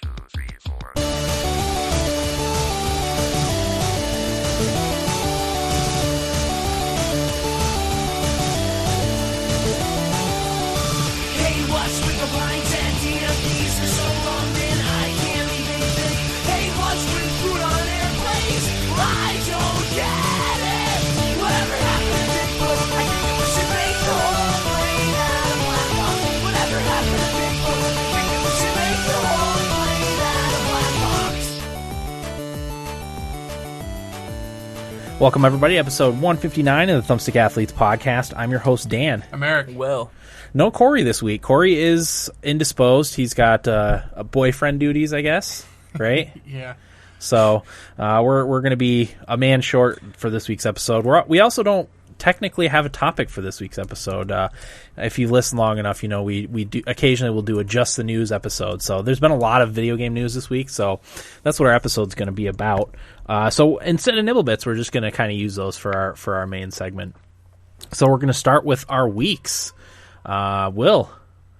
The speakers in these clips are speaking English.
2, 3, 4. Hey, what's with the blinds and DMPs for so long, man? I can't even think. Hey, what's with food on airplanes? I don't get it. Whatever happened to Bigfoot? I think that we should make the whole plane out of black box. Whatever happened to Bigfoot? I think that we should make the whole plane out of black box. Welcome, everybody. Episode 159 of the Thumbstick Athletes podcast. I'm your host, Dan. I'm Eric. Will. No Corey this week. Corey is indisposed. He's got a boyfriend duties, I guess, right? Yeah. So we're going to be a man short for this week's episode. We also don't technically have a topic for this week's episode. If you listen long enough, you know we do occasionally we'll do a just the news episode. So there's been a lot of video game news this week, so that's what our episode's going to be about. So instead of nibble bits, we're just going to kind of use those for our main segment. So we're going to start with our weeks. Will,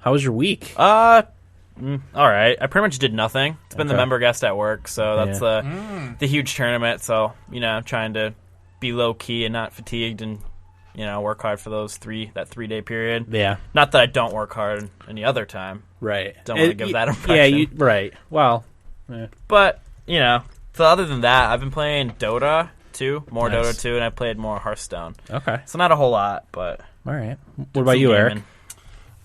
how was your week? All right. I pretty much did nothing. It's been the member guest at work, so that's the huge tournament. So, I'm trying to be low key and not fatigued and, work hard for that 3-day period. Yeah. Not that I don't work hard any other time. Right. Don't want to give that impression. Yeah, right. Well, But, so other than that, I've been playing Dota 2, more Nice. Dota 2, and I played more Hearthstone. okay. So not a whole lot, but... All right. What about you, Eric?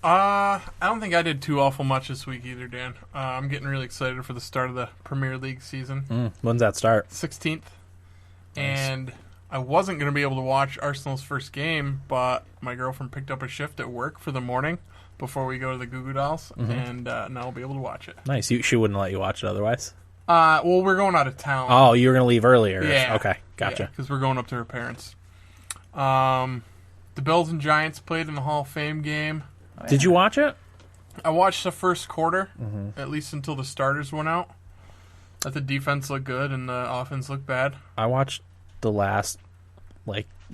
I don't think I did too awful much this week either, Dan. I'm getting really excited for the start of the Premier League season. When's that start? 16th. And I wasn't going to be able to watch Arsenal's first game, but my girlfriend picked up a shift at work for the morning before we go to the Goo Goo Dolls, and now I'll be able to watch it. Nice. She wouldn't let you watch it otherwise? Well, we're going out of town. Oh, you were going to leave earlier. Yeah. Okay. Gotcha. Because we're going up to her parents. The Bills and Giants played in the Hall of Fame game. Did you watch it? I watched the first quarter, at least until the starters went out. That the defense looked good and the offense looked bad. I watched the last,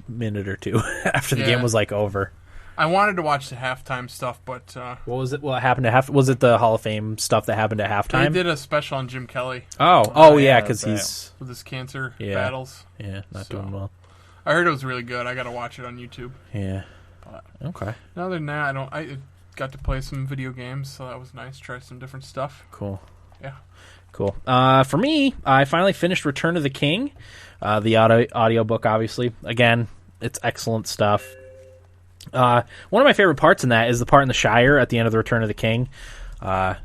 minute or two after the Yeah. game was, over. I wanted to watch the halftime stuff, but What was it? What happened to was it the Hall of Fame stuff that happened at they halftime? did a special on Jim Kelly Oh, yeah, yeah, because that's he's with his cancer Yeah. battles. not So. doing well. I heard it was really good. I got to watch it on YouTube. Yeah. But Okay. other than that, I got to play some video games, so that was nice. Try some different stuff. Cool. Yeah. Cool. For me, I finally finished Return of the King, the audiobook, obviously. Again, it's excellent stuff. One of my favorite parts in that is the part in the Shire at the end of the Return of the King.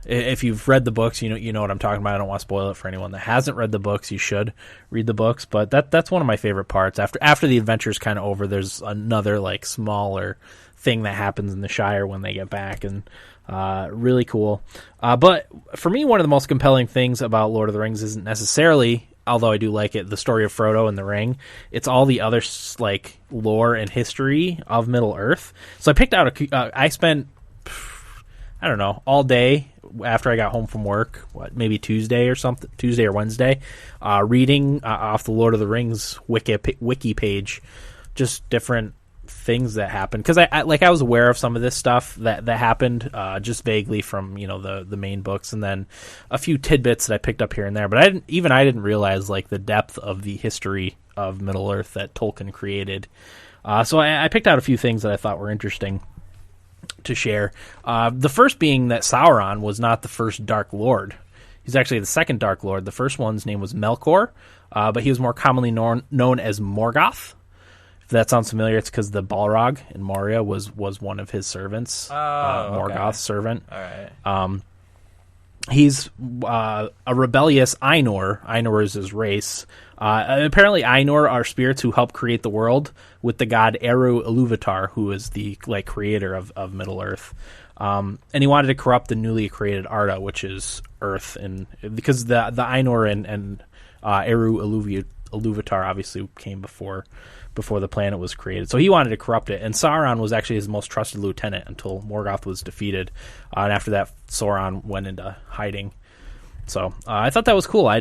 If you've read the books, you know what I'm talking about. I don't want to spoil it for anyone that hasn't read the books. You should read the books, but that's one of my favorite parts. After the adventure's kind of over, there's another smaller thing that happens in the Shire when they get back, and really cool. But for me, one of the most compelling things about Lord of the Rings isn't necessarily, although I do like it, the story of Frodo and the ring. It's all the other lore and history of Middle Earth. So I picked out I spent, I don't know, all day after I got home from work, maybe Tuesday or Wednesday, reading off the Lord of the Rings wiki page, just different things that happened, because I was aware of some of this stuff that happened just vaguely from the main books, and then a few tidbits that I picked up here and there, but I didn't realize the depth of the history of Middle Earth that Tolkien created. So I picked out a few things that I thought were interesting to share. The first being that Sauron was not the first Dark Lord. He's actually the second Dark Lord. The first one's name was Melkor, but he was more commonly known as Morgoth. If that sounds familiar, it's because the Balrog in Moria was one of his servants, Morgoth's servant. All right. He's a rebellious Ainur. Ainur is his race. Apparently, Ainur are spirits who help create the world with the god Eru Iluvatar, who is the creator of Middle Earth. And he wanted to corrupt the newly created Arda, which is Earth, and because the Ainur and Eru Iluvatar obviously came before the planet was created. So he wanted to corrupt it, and Sauron was actually his most trusted lieutenant until Morgoth was defeated. And after that, Sauron went into hiding. So I thought that was cool. I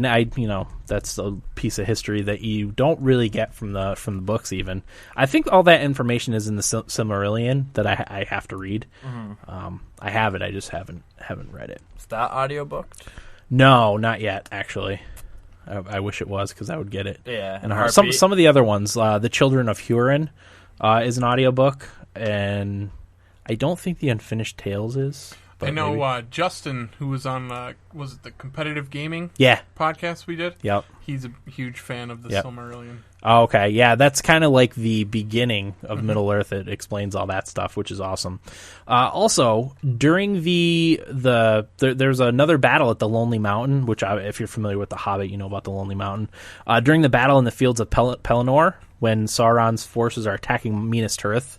that's a piece of history that you don't really get from the books. Even I think all that information is in the Silmarillion that I have to read. I have it. I just haven't read it. Is that audiobooked? No, not yet. Actually, I wish it was because I would get it. Yeah, And Heartbeat. some of the other ones, The Children of Huron, is an audiobook, and I don't think The Unfinished Tales is. But I know maybe. Justin, who was on, was it the competitive gaming Yeah. podcast we did? Yep. He's a huge fan of the Yep. Silmarillion. Oh, okay. Yeah, that's kind of like the beginning of Middle Earth. It explains all that stuff, which is awesome. Also, during there's another battle at the Lonely Mountain, which if you're familiar with The Hobbit, you know about the Lonely Mountain. During the battle in the fields of Pelennor, when Sauron's forces are attacking Minas Tirith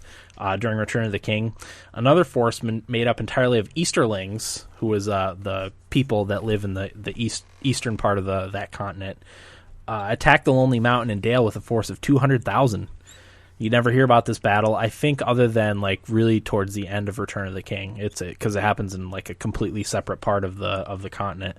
during Return of the King, another force made up entirely of Easterlings, who is the people that live in the eastern part of that continent, attacked the Lonely Mountain and Dale with a force of 200,000. You never hear about this battle, I think, other than like really towards the end of Return of the King. It's because it happens in like a completely separate part of the continent.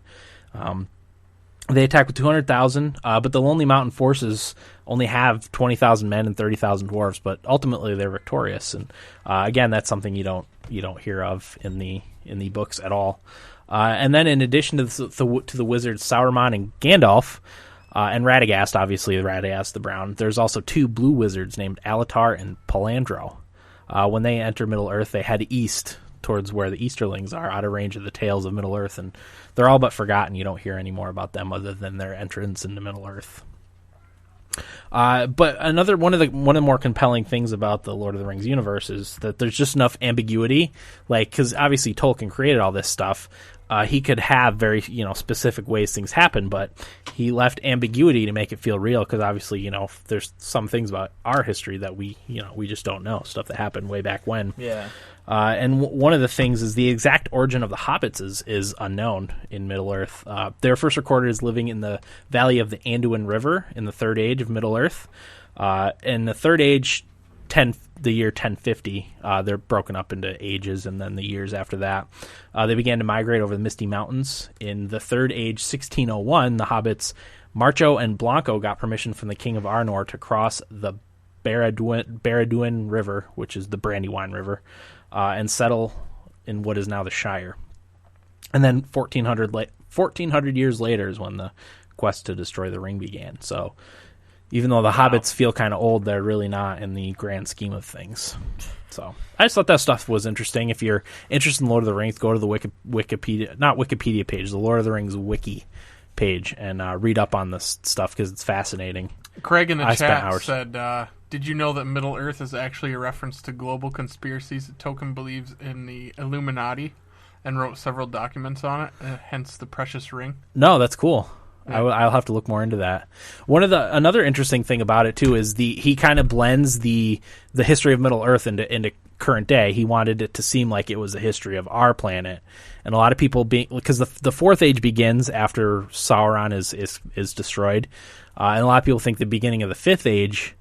They attack with 200,000, but the Lonely Mountain forces only have 20,000 men and 30,000 dwarves. But ultimately, they're victorious. And again, that's something you don't hear of in the books at all. And then, in addition to the wizards Sauron and Gandalf, and Radagast, obviously Radagast the Brown, there's also two blue wizards named Alatar and Palandro. When they enter Middle Earth, they head east towards where the Easterlings are, out of range of the tales of Middle Earth, and they're all but forgotten. You don't hear any more about them other than their entrance into Middle Earth. But one of the more compelling things about the Lord of the Rings universe is that there's just enough ambiguity, like because obviously Tolkien created all this stuff. He could have very specific ways things happen, but he left ambiguity to make it feel real. Because obviously there's some things about our history that we just don't know, stuff that happened way back when. Yeah. And one of the things is the exact origin of the hobbits is unknown in Middle Earth. They were first recorded as living in the valley of the Anduin River in the Third Age of Middle Earth. In the Third Age, the year 1050, they're broken up into ages, and then the years after that, they began to migrate over the Misty Mountains. In the Third Age, 1601, the hobbits Marcho and Blanco got permission from the King of Arnor to cross the Barad-dûn River, which is the Brandywine River, and settle in what is now the Shire. And then 1400 years later is when the quest to destroy the ring began. So even though the hobbits feel kind of old, they're really not in the grand scheme of things. So I just thought that stuff was interesting. If you're interested in Lord of the Rings, go to the Wikipedia page, the Lord of the Rings wiki page, and read up on this stuff because it's fascinating. Craig in the chat said, did you know that Middle Earth is actually a reference to global conspiracies that Tolkien believes in the Illuminati and wrote several documents on it, hence the precious ring? No, that's cool. Yeah. I'll have to look more into that. Another interesting thing about it too is he kind of blends the history of Middle Earth into current day. He wanted it to seem like it was the history of our planet, and a lot of people because the Fourth Age begins after Sauron is destroyed, and a lot of people think the beginning of the Fifth Age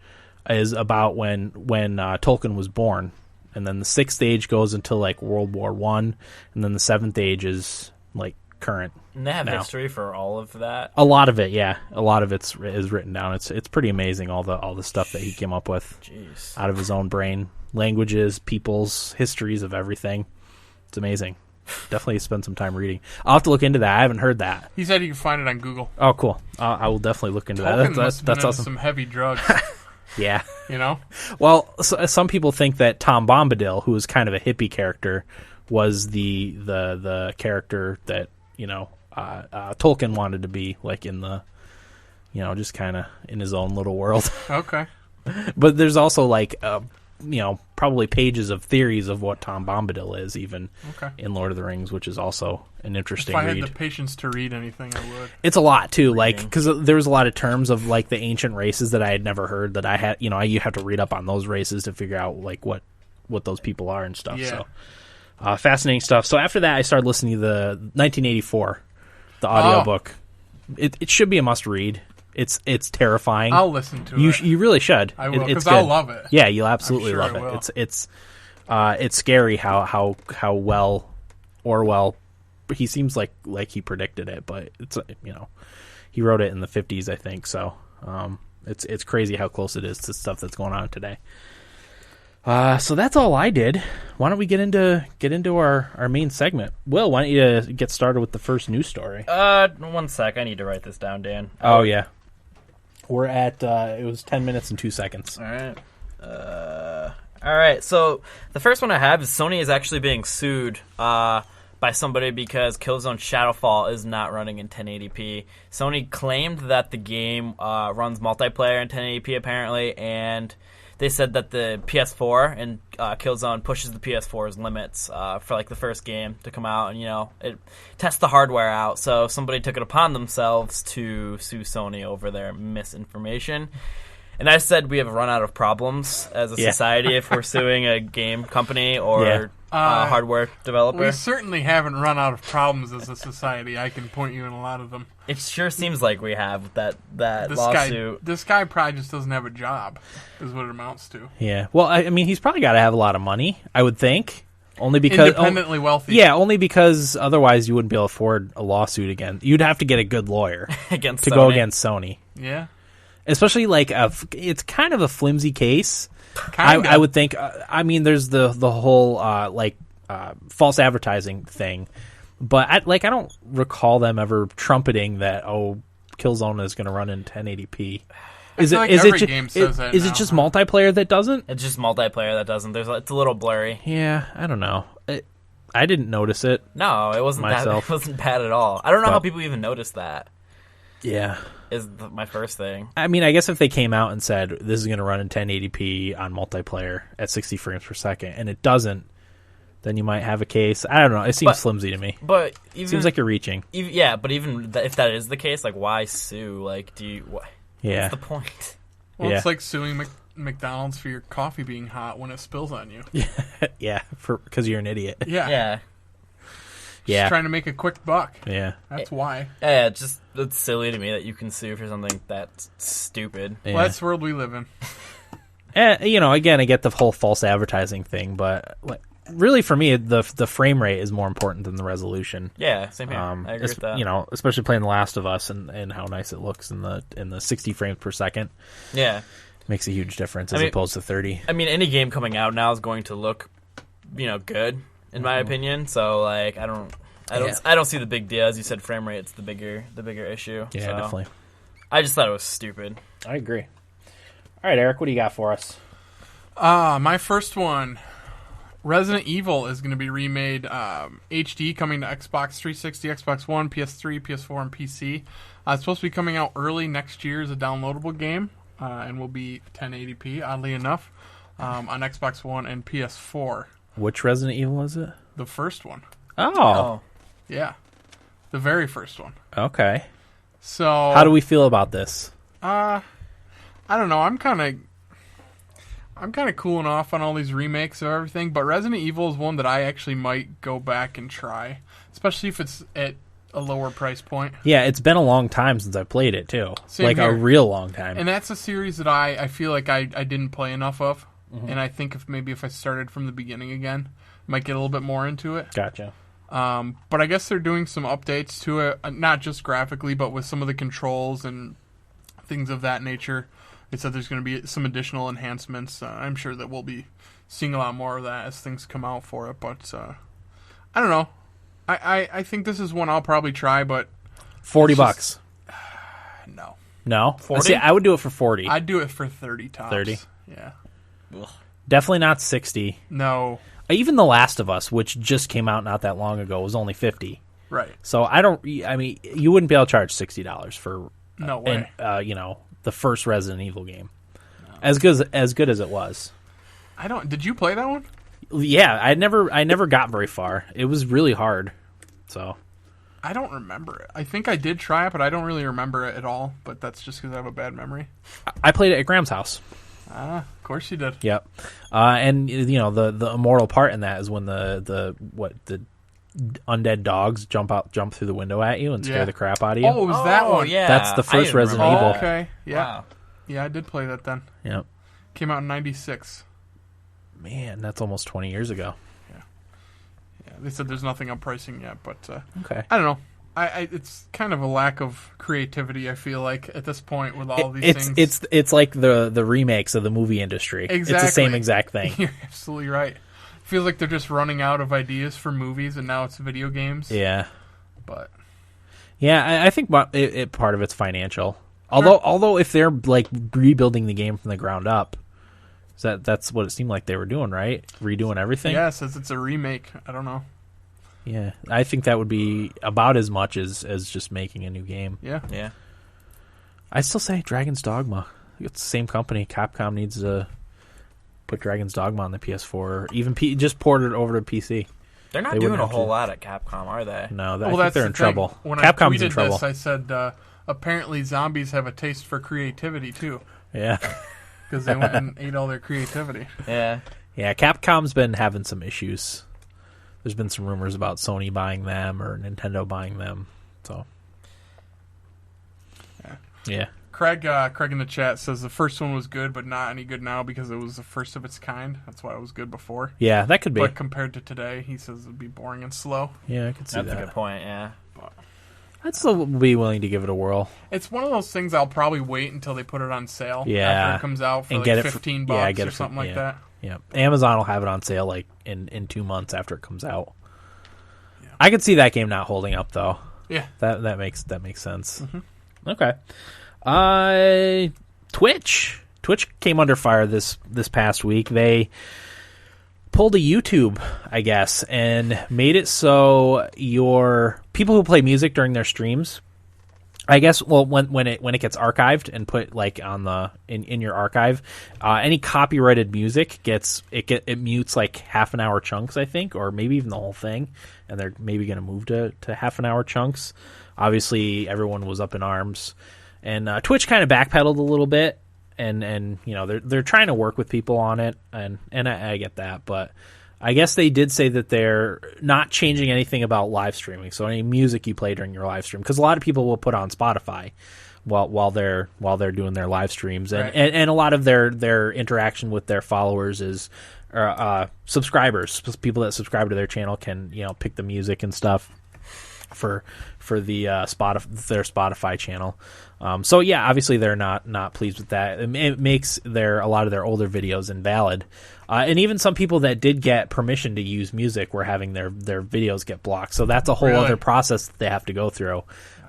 is about when Tolkien was born, and then the Sixth Age goes until like World War I, and then the Seventh Age is like current. And they have now. history for all of that. A lot of it, yeah. A lot of it is written down. It's pretty amazing all the stuff that he came up with. Jeez. Out of his own brain, languages, peoples, histories of everything. It's amazing. Definitely spend some time reading. I'll have to look into that. I haven't heard that. He said you can find it on Google. Oh, cool. I will definitely look into Tolkien that. must have been That's into awesome. some heavy drugs. Yeah. Well, some people think that Tom Bombadil, who is kind of a hippie character, was the character that Tolkien wanted to be, like in the just kind of in his own little world. Okay. But there's also like probably pages of theories of what Tom Bombadil is, even in Lord of the Rings, which is also an interesting read. If I had the patience to read anything, I would. It's a lot too, like because there was a lot of terms of like the ancient races that I had never heard, that I had you have to read up on those races to figure out like what those people are and stuff. Yeah. So fascinating stuff. So after that, I started listening to the 1984, the audiobook. It should be a must read. It's terrifying. I'll listen to it. You really should. I will, because I'll love it. Yeah, you'll absolutely I'm sure love it. It's scary how well Orwell. He seems like he predicted it, but it's he wrote it in the 50s, I think. So it's crazy how close it is to stuff that's going on today. So that's all I did. Why don't we get into our main segment? Will, why don't you get started with the first news story? 1 sec. I need to write this down, Dan. Oh, yeah. We're at, it was 10 minutes and 2 seconds. All right. So the first one I have is Sony is actually being sued by somebody because Killzone Shadowfall is not running in 1080p. Sony claimed that the game runs multiplayer in 1080p apparently, and they said that the PS4 and Killzone pushes the PS4's limits for like the first game to come out, and it tests the hardware out. So somebody took it upon themselves to sue Sony over their misinformation. And I said we have run out of problems as a society if we're suing a game company or a hardware developer. We certainly haven't run out of problems as a society. I can point you in a lot of them. It sure seems like we have that lawsuit. This guy probably just doesn't have a job, is what it amounts to. Yeah. Well, I mean, he's probably got to have a lot of money, I would think. Only because independently wealthy. Yeah, only because otherwise you wouldn't be able to afford a lawsuit again. You'd have to get a good lawyer go against Sony. Yeah. Especially like it's kind of a flimsy case. I would think. I mean, there's the whole false advertising thing, but I don't recall them ever trumpeting that Killzone is going to run in 1080p. Is it just multiplayer that doesn't? It's just multiplayer that doesn't. It's a little blurry. Yeah, I don't know. I didn't notice it. No, it wasn't myself. It wasn't bad at all. I don't know how people even noticed that. Yeah. Is my first thing. I mean, I guess if they came out and said this is going to run in 1080p on multiplayer at 60 frames per second, and it doesn't, then you might have a case. I don't know. It seems flimsy to me. But seems like you're reaching. But even if that is the case, like, why sue? Like, what's the point? Well, it's like suing McDonald's for your coffee being hot when it spills on you. Yeah, because you're an idiot. Yeah. Yeah. Just trying to make a quick buck. Yeah. That's why. Yeah, it's silly to me that you can sue for something that's stupid. Yeah. Well, that's the world we live in. Again, I get the whole false advertising thing, but really for me, the frame rate is more important than the resolution. Yeah, same here. I agree with that. Especially playing The Last of Us and how nice it looks in the 60 frames per second. Yeah. Makes a huge difference as opposed to 30. I mean, any game coming out now is going to look, good. In my opinion, so like I don't see the big deal. As you said, frame rate's the bigger issue. Yeah, so definitely. I just thought it was stupid. I agree. All right, Eric, what do you got for us? My first one, Resident Evil is going to be remade HD, coming to Xbox 360, Xbox One, PS3, PS4, and PC. It's supposed to be coming out early next year as a downloadable game, and will be 1080p, oddly enough, on Xbox One and PS4. Which Resident Evil is it? The first one. Oh. Yeah. The very first one. Okay. So how do we feel about this? I don't know. I'm kind of cooling off on all these remakes of everything, but Resident Evil is one that I actually might go back and try, especially if it's at a lower price point. Yeah, it's been a long time since I played it too. Same here. A real long time. And that's a series that I feel like I didn't play enough of. Mm-hmm. And I think if I started from the beginning again, I might get a little bit more into it. Gotcha. But I guess they're doing some updates to it, not just graphically, but with some of the controls and things of that nature. They said there's going to be some additional enhancements. I'm sure that we'll be seeing a lot more of that as things come out for it. But I don't know. I think this is one I'll probably try, but $40. No? 40? See, I would do it for 40. I'd do it for 30 tops. 30? Yeah. Ugh. Definitely not 60. No. Even The Last of Us, which just came out not that long ago, was only 50. Right. So you wouldn't be able to charge $60 for no way. The first Resident Evil game. No. As good as it was. Did you play that one? Yeah, I never got very far. It was really hard. So I don't remember it. I think I did try it, but I don't really remember it at all. But that's just because I have a bad memory. I played it at Graham's house. Of course you did. Yep. And the immoral part in that is when the undead dogs jump through the window at you and scare the crap out of you. Oh, it was that one. Yeah, that's the first Resident Evil. Okay. Yeah. Wow. Yeah, I did play that then. Yep. Came out in '96. Man, that's almost 20 years ago. Yeah. They said there's nothing on pricing yet, but okay. I don't know. It's kind of a lack of creativity, I feel like, at this point with all these things. It's like the remakes of the movie industry. Exactly. It's the same exact thing. You're absolutely right. Feels like they're just running out of ideas for movies, and now it's video games. Yeah. But yeah, I think part of it's financial. Although if they're like rebuilding the game from the ground up, that's what it seemed like they were doing, right? Redoing everything. Yeah, since it's a remake, I don't know. Yeah, I think that would be about as much as just making a new game. Yeah. Yeah. I still say Dragon's Dogma. It's the same company. Capcom needs to put Dragon's Dogma on the PS4, or even just port it over to PC. They're not They doing wouldn't a have whole to. lot at Capcom, are they? No, I Well, think that's they're the in thing. trouble. When Capcom's I in tweeted trouble. this, I said apparently zombies have a taste for creativity too, Yeah, because they went and ate all their creativity. Yeah. yeah. Capcom's been having some issues. There's been some rumors about Sony buying them or Nintendo buying them. So, yeah. Craig in the chat says the first one was good, but not any good now because it was the first of its kind. That's why it was good before. Yeah, that could be. But compared to today, he says it'd be boring and slow. Yeah, I could see That's that. a good point, yeah. I'd still be willing to give it a whirl. It's one of those things I'll probably wait until they put it on sale. Yeah. After it comes out for And like get it for- $15 yeah, get or it for- something like yeah. that. Yeah, Amazon will have it on sale like in 2 months after it comes out. I could see that game not holding up though. Yeah. That makes sense. Mm-hmm. Okay. Twitch came under fire this past week. They pulled a YouTube, I guess, and made it so your people who play music during their streams, I guess, well, when it gets archived and put like on the in your archive, any copyrighted music it mutes like half an hour chunks, I think, or maybe even the whole thing, and they're maybe going to move to half an hour chunks. Obviously, everyone was up in arms, and Twitch kind of backpedaled a little bit, and you know they're trying to work with people on it, and I get that, but I guess they did say that they're not changing anything about live streaming. So any music you play during your live stream, because a lot of people will put on Spotify while they're doing their live streams, and, Right. and a lot of their interaction with their followers is subscribers. People that subscribe to their channel can pick the music and stuff for the their Spotify channel. So yeah, obviously they're not pleased with that. It makes a lot of their older videos invalid. And even some people that did get permission to use music were having their videos get blocked. So that's a whole Really? other process that they have to go through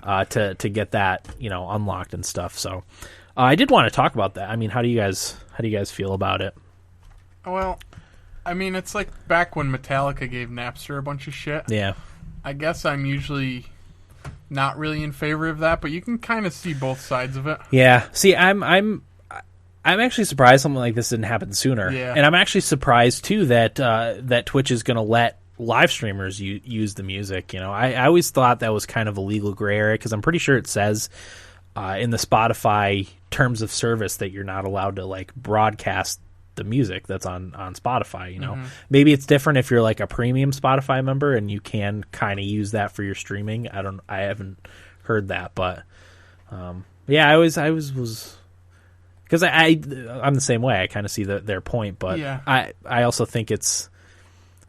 to get that unlocked and stuff. So I did want to talk about that. I mean, how do you guys feel about it? Well, I mean, it's like back when Metallica gave Napster a bunch of shit. Yeah. I guess I'm usually not really in favor of that, but you can kind of see both sides of it. Yeah. See, I'm actually surprised something like this didn't happen sooner. Yeah. And I'm actually surprised too that Twitch is going to let live streamers use the music. I always thought that was kind of a legal gray area, because I'm pretty sure it says in the Spotify terms of service that you're not allowed to like broadcast the music that's on Spotify. Maybe it's different if you're like a premium Spotify member and you can kind of use that for your streaming. I haven't heard that, but yeah, I was because I'm the same way. I kind of see their point, but Yeah. I also think it's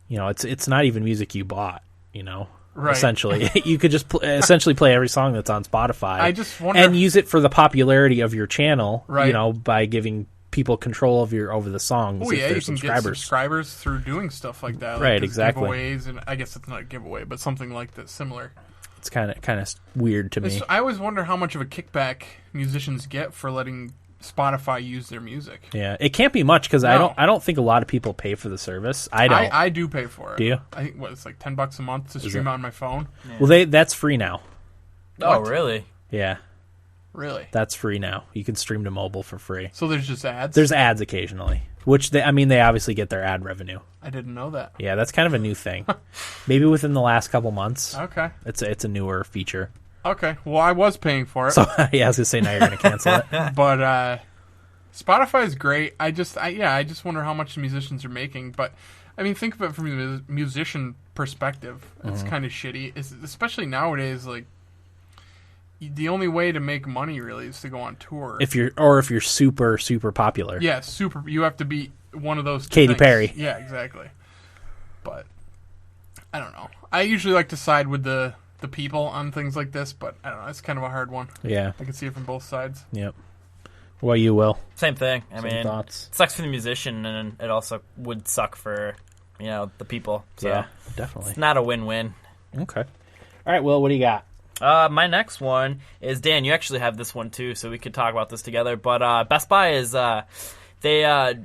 it's not even music you bought. Right. Essentially, you could just essentially play every song that's on Spotify. I just wonder and use it for the popularity of your channel. Right. By giving people control over the songs. Oh if yeah, they're you can get subscribers through doing stuff like that. Like Right, there's exactly. Giveaways, and I guess it's not a giveaway, but something like that, similar. It's kind of weird to me. I always wonder how much of a kickback musicians get for letting Spotify use their music. Yeah, it can't be much, because No. I don't think a lot of people pay for the service. I don't. I do pay for it. Do you? I think it's like $10 a month to stream it? on my phone. Well, that's free now. Oh, What? really? Yeah, Really? that's free now. You can stream to mobile for free. So there's just ads? There's ads occasionally, which they obviously get their ad revenue. I didn't know that. Yeah, that's kind of a new thing. Maybe within the last couple months. Okay. It's a newer feature. Okay. Well, I was paying for it, So yeah, I was gonna say now you're gonna cancel it. but Spotify is great. I just wonder how much the musicians are making. But I mean, think of it from a musician perspective. It's Mm-hmm. kind of shitty, especially nowadays. Like, the only way to make money really is to go on tour. If you're super super popular. Yeah, super. You have to be one of those two Katy things. Perry. Yeah, exactly. But I don't know. I usually like to side with the the people on things like this, but I don't know. It's kind of a hard one. Yeah. I can see it from both sides. Yep. Well, you will. Same thing. I Same mean, thoughts. it sucks for the musician, and it also would suck for, the people. So Yeah, definitely. it's not a win-win. Okay. All right, Will, what do you got? My next one is, Dan, you actually have this one too, so we could talk about this together. But Best Buy is, they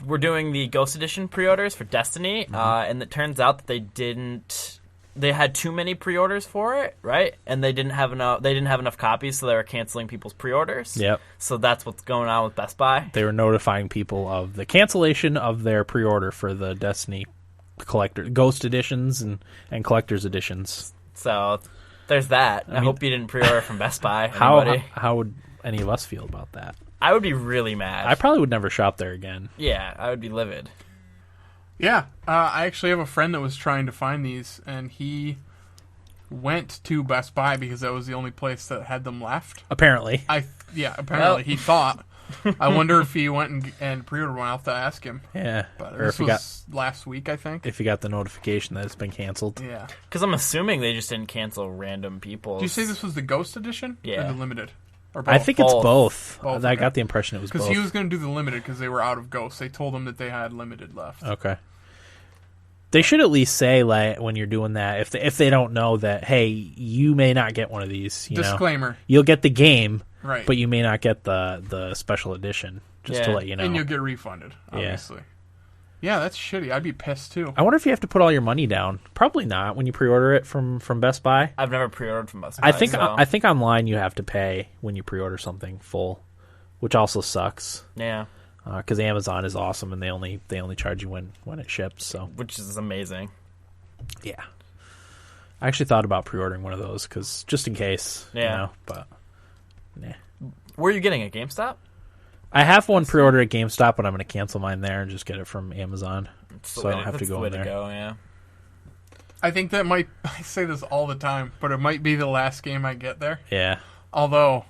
were doing the Ghost Edition pre-orders for Destiny, and it turns out that they had too many pre-orders for it, right? And they didn't have enough copies, so they were canceling people's pre-orders. Yep. So that's what's going on with Best Buy. They were notifying people of the cancellation of their pre-order for the Destiny collector Ghost editions and collector's editions. So there's that. I hope you didn't pre-order from Best Buy. How would any of us feel about that? I would be really mad. I probably would never shop there again. Yeah, I would be livid. Yeah, I actually have a friend that was trying to find these, and he went to Best Buy because that was the only place that had them left. Apparently. Apparently he thought. I wonder if he went and pre-ordered one. I'll have to ask him. Yeah. But Or this if you was last week, I think. if you got the notification that it's been canceled. Yeah. Because I'm assuming they just didn't cancel random people. Do you say this was the Ghost Edition? Yeah. Or the Limited? Or both? I think it's both. Both, I okay. got the impression it was both. Because he was going to do the Limited because they were out of Ghosts. They told him that they had Limited left. Okay. They should at least say, like, when you're doing that, if they don't know that, hey, you may not get one of these. Disclaimer. You'll get the game, Right. but you may not get the special edition, just to Yeah. let you know. And you'll get refunded, obviously. Yeah, that's shitty. I'd be pissed, too. I wonder if you have to put all your money down. Probably not when you pre-order it from Best Buy. I've never pre-ordered from Best Buy. I think online you have to pay when you pre-order something full, which also sucks. Yeah, Because Amazon is awesome and they only charge you when it ships. So which is amazing. yeah, I actually thought about pre-ordering one of those because just in case. Yeah. But nah. Where are you getting it? GameStop? I have one pre-order at GameStop, but I'm going to cancel mine there and just get it from Amazon, so I don't have to go in there. Yeah. I think that might... I say this all the time, but it might be the last game I get there. Yeah. Although,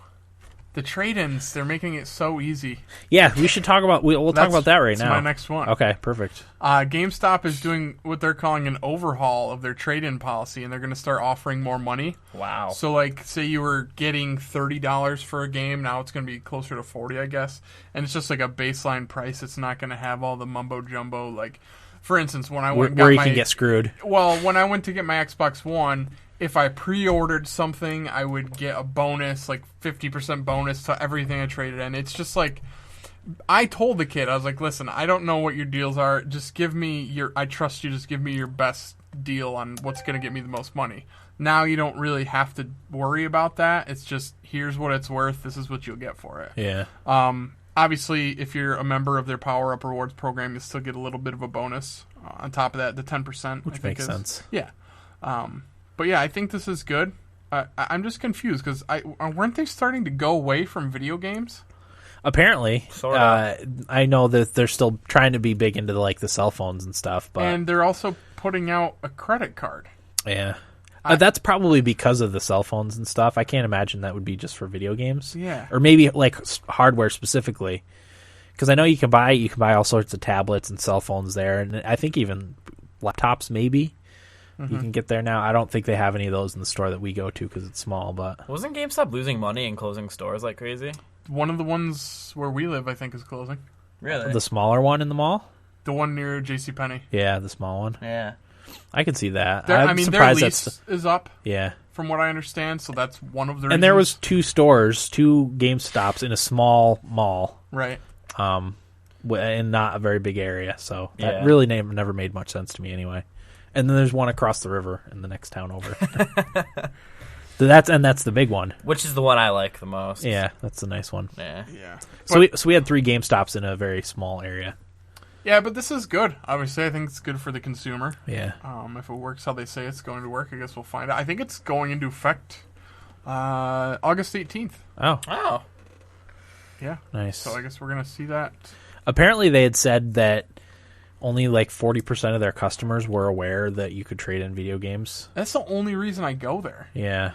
the trade-ins, they're making it so easy. Yeah, we should talk about... We'll talk about that right now. That's my next one. Okay, perfect. GameStop is doing what they're calling an overhaul of their trade-in policy, and they're going to start offering more money. Wow. So, like, say you were getting $30 for a game, now it's going to be closer to $40, I guess. And it's just like a baseline price. It's not going to have all the mumbo-jumbo, like... For instance, when I went Where you can get screwed. Well, when I went to get my Xbox One, if I pre-ordered something, I would get a bonus, like 50% bonus to everything I traded in. It's just like, I told the kid, I was like, listen, I don't know what your deals are. Just give me I trust you, just give me your best deal on what's going to get me the most money. Now you don't really have to worry about that. It's just, here's what it's worth. This is what you'll get for it. Yeah. Obviously, if you're a member of their Power Up Rewards program, you still get a little bit of a bonus on top of that, the 10%. Which makes sense. Yeah. But yeah, I think this is good. I'm just confused because weren't they starting to go away from video games? Apparently. Sorta. I know that they're still trying to be big into the cell phones and stuff. But And they're also putting out a credit card. yeah. That's probably because of the cell phones and stuff. I can't imagine that would be just for video games. Yeah. Or maybe like hardware specifically. Because I know you can buy all sorts of tablets and cell phones there, and I think even laptops maybe you can get there now. I don't think they have any of those in the store that we go to because it's small. But Wasn't GameStop losing money and closing stores like crazy? One of the ones where we live, I think, is closing. Really? the smaller one in the mall, The one near JCPenney. yeah, the small one. Yeah. I can see that. Their I'm their surprised lease is up, yeah. from what I understand, so that's one of the And there was reasons. two GameStops in a small mall. Right. In not a very big area, so that Yeah. really never made much sense to me anyway. And then there's one across the river in the next town over. That's the big one. Which is the one I like the most. Yeah, that's the nice one. Yeah. Yeah. So we had 3 GameStops in a very small area. Yeah, but this is good. Obviously, I think it's good for the consumer. Yeah. If it works how they say it's going to work, I guess we'll find out. I think it's going into effect August 18th. Oh, Oh. Yeah. nice. So I guess we're going to see that. Apparently, they had said that only like 40% of their customers were aware that you could trade in video games. That's the only reason I go there. Yeah.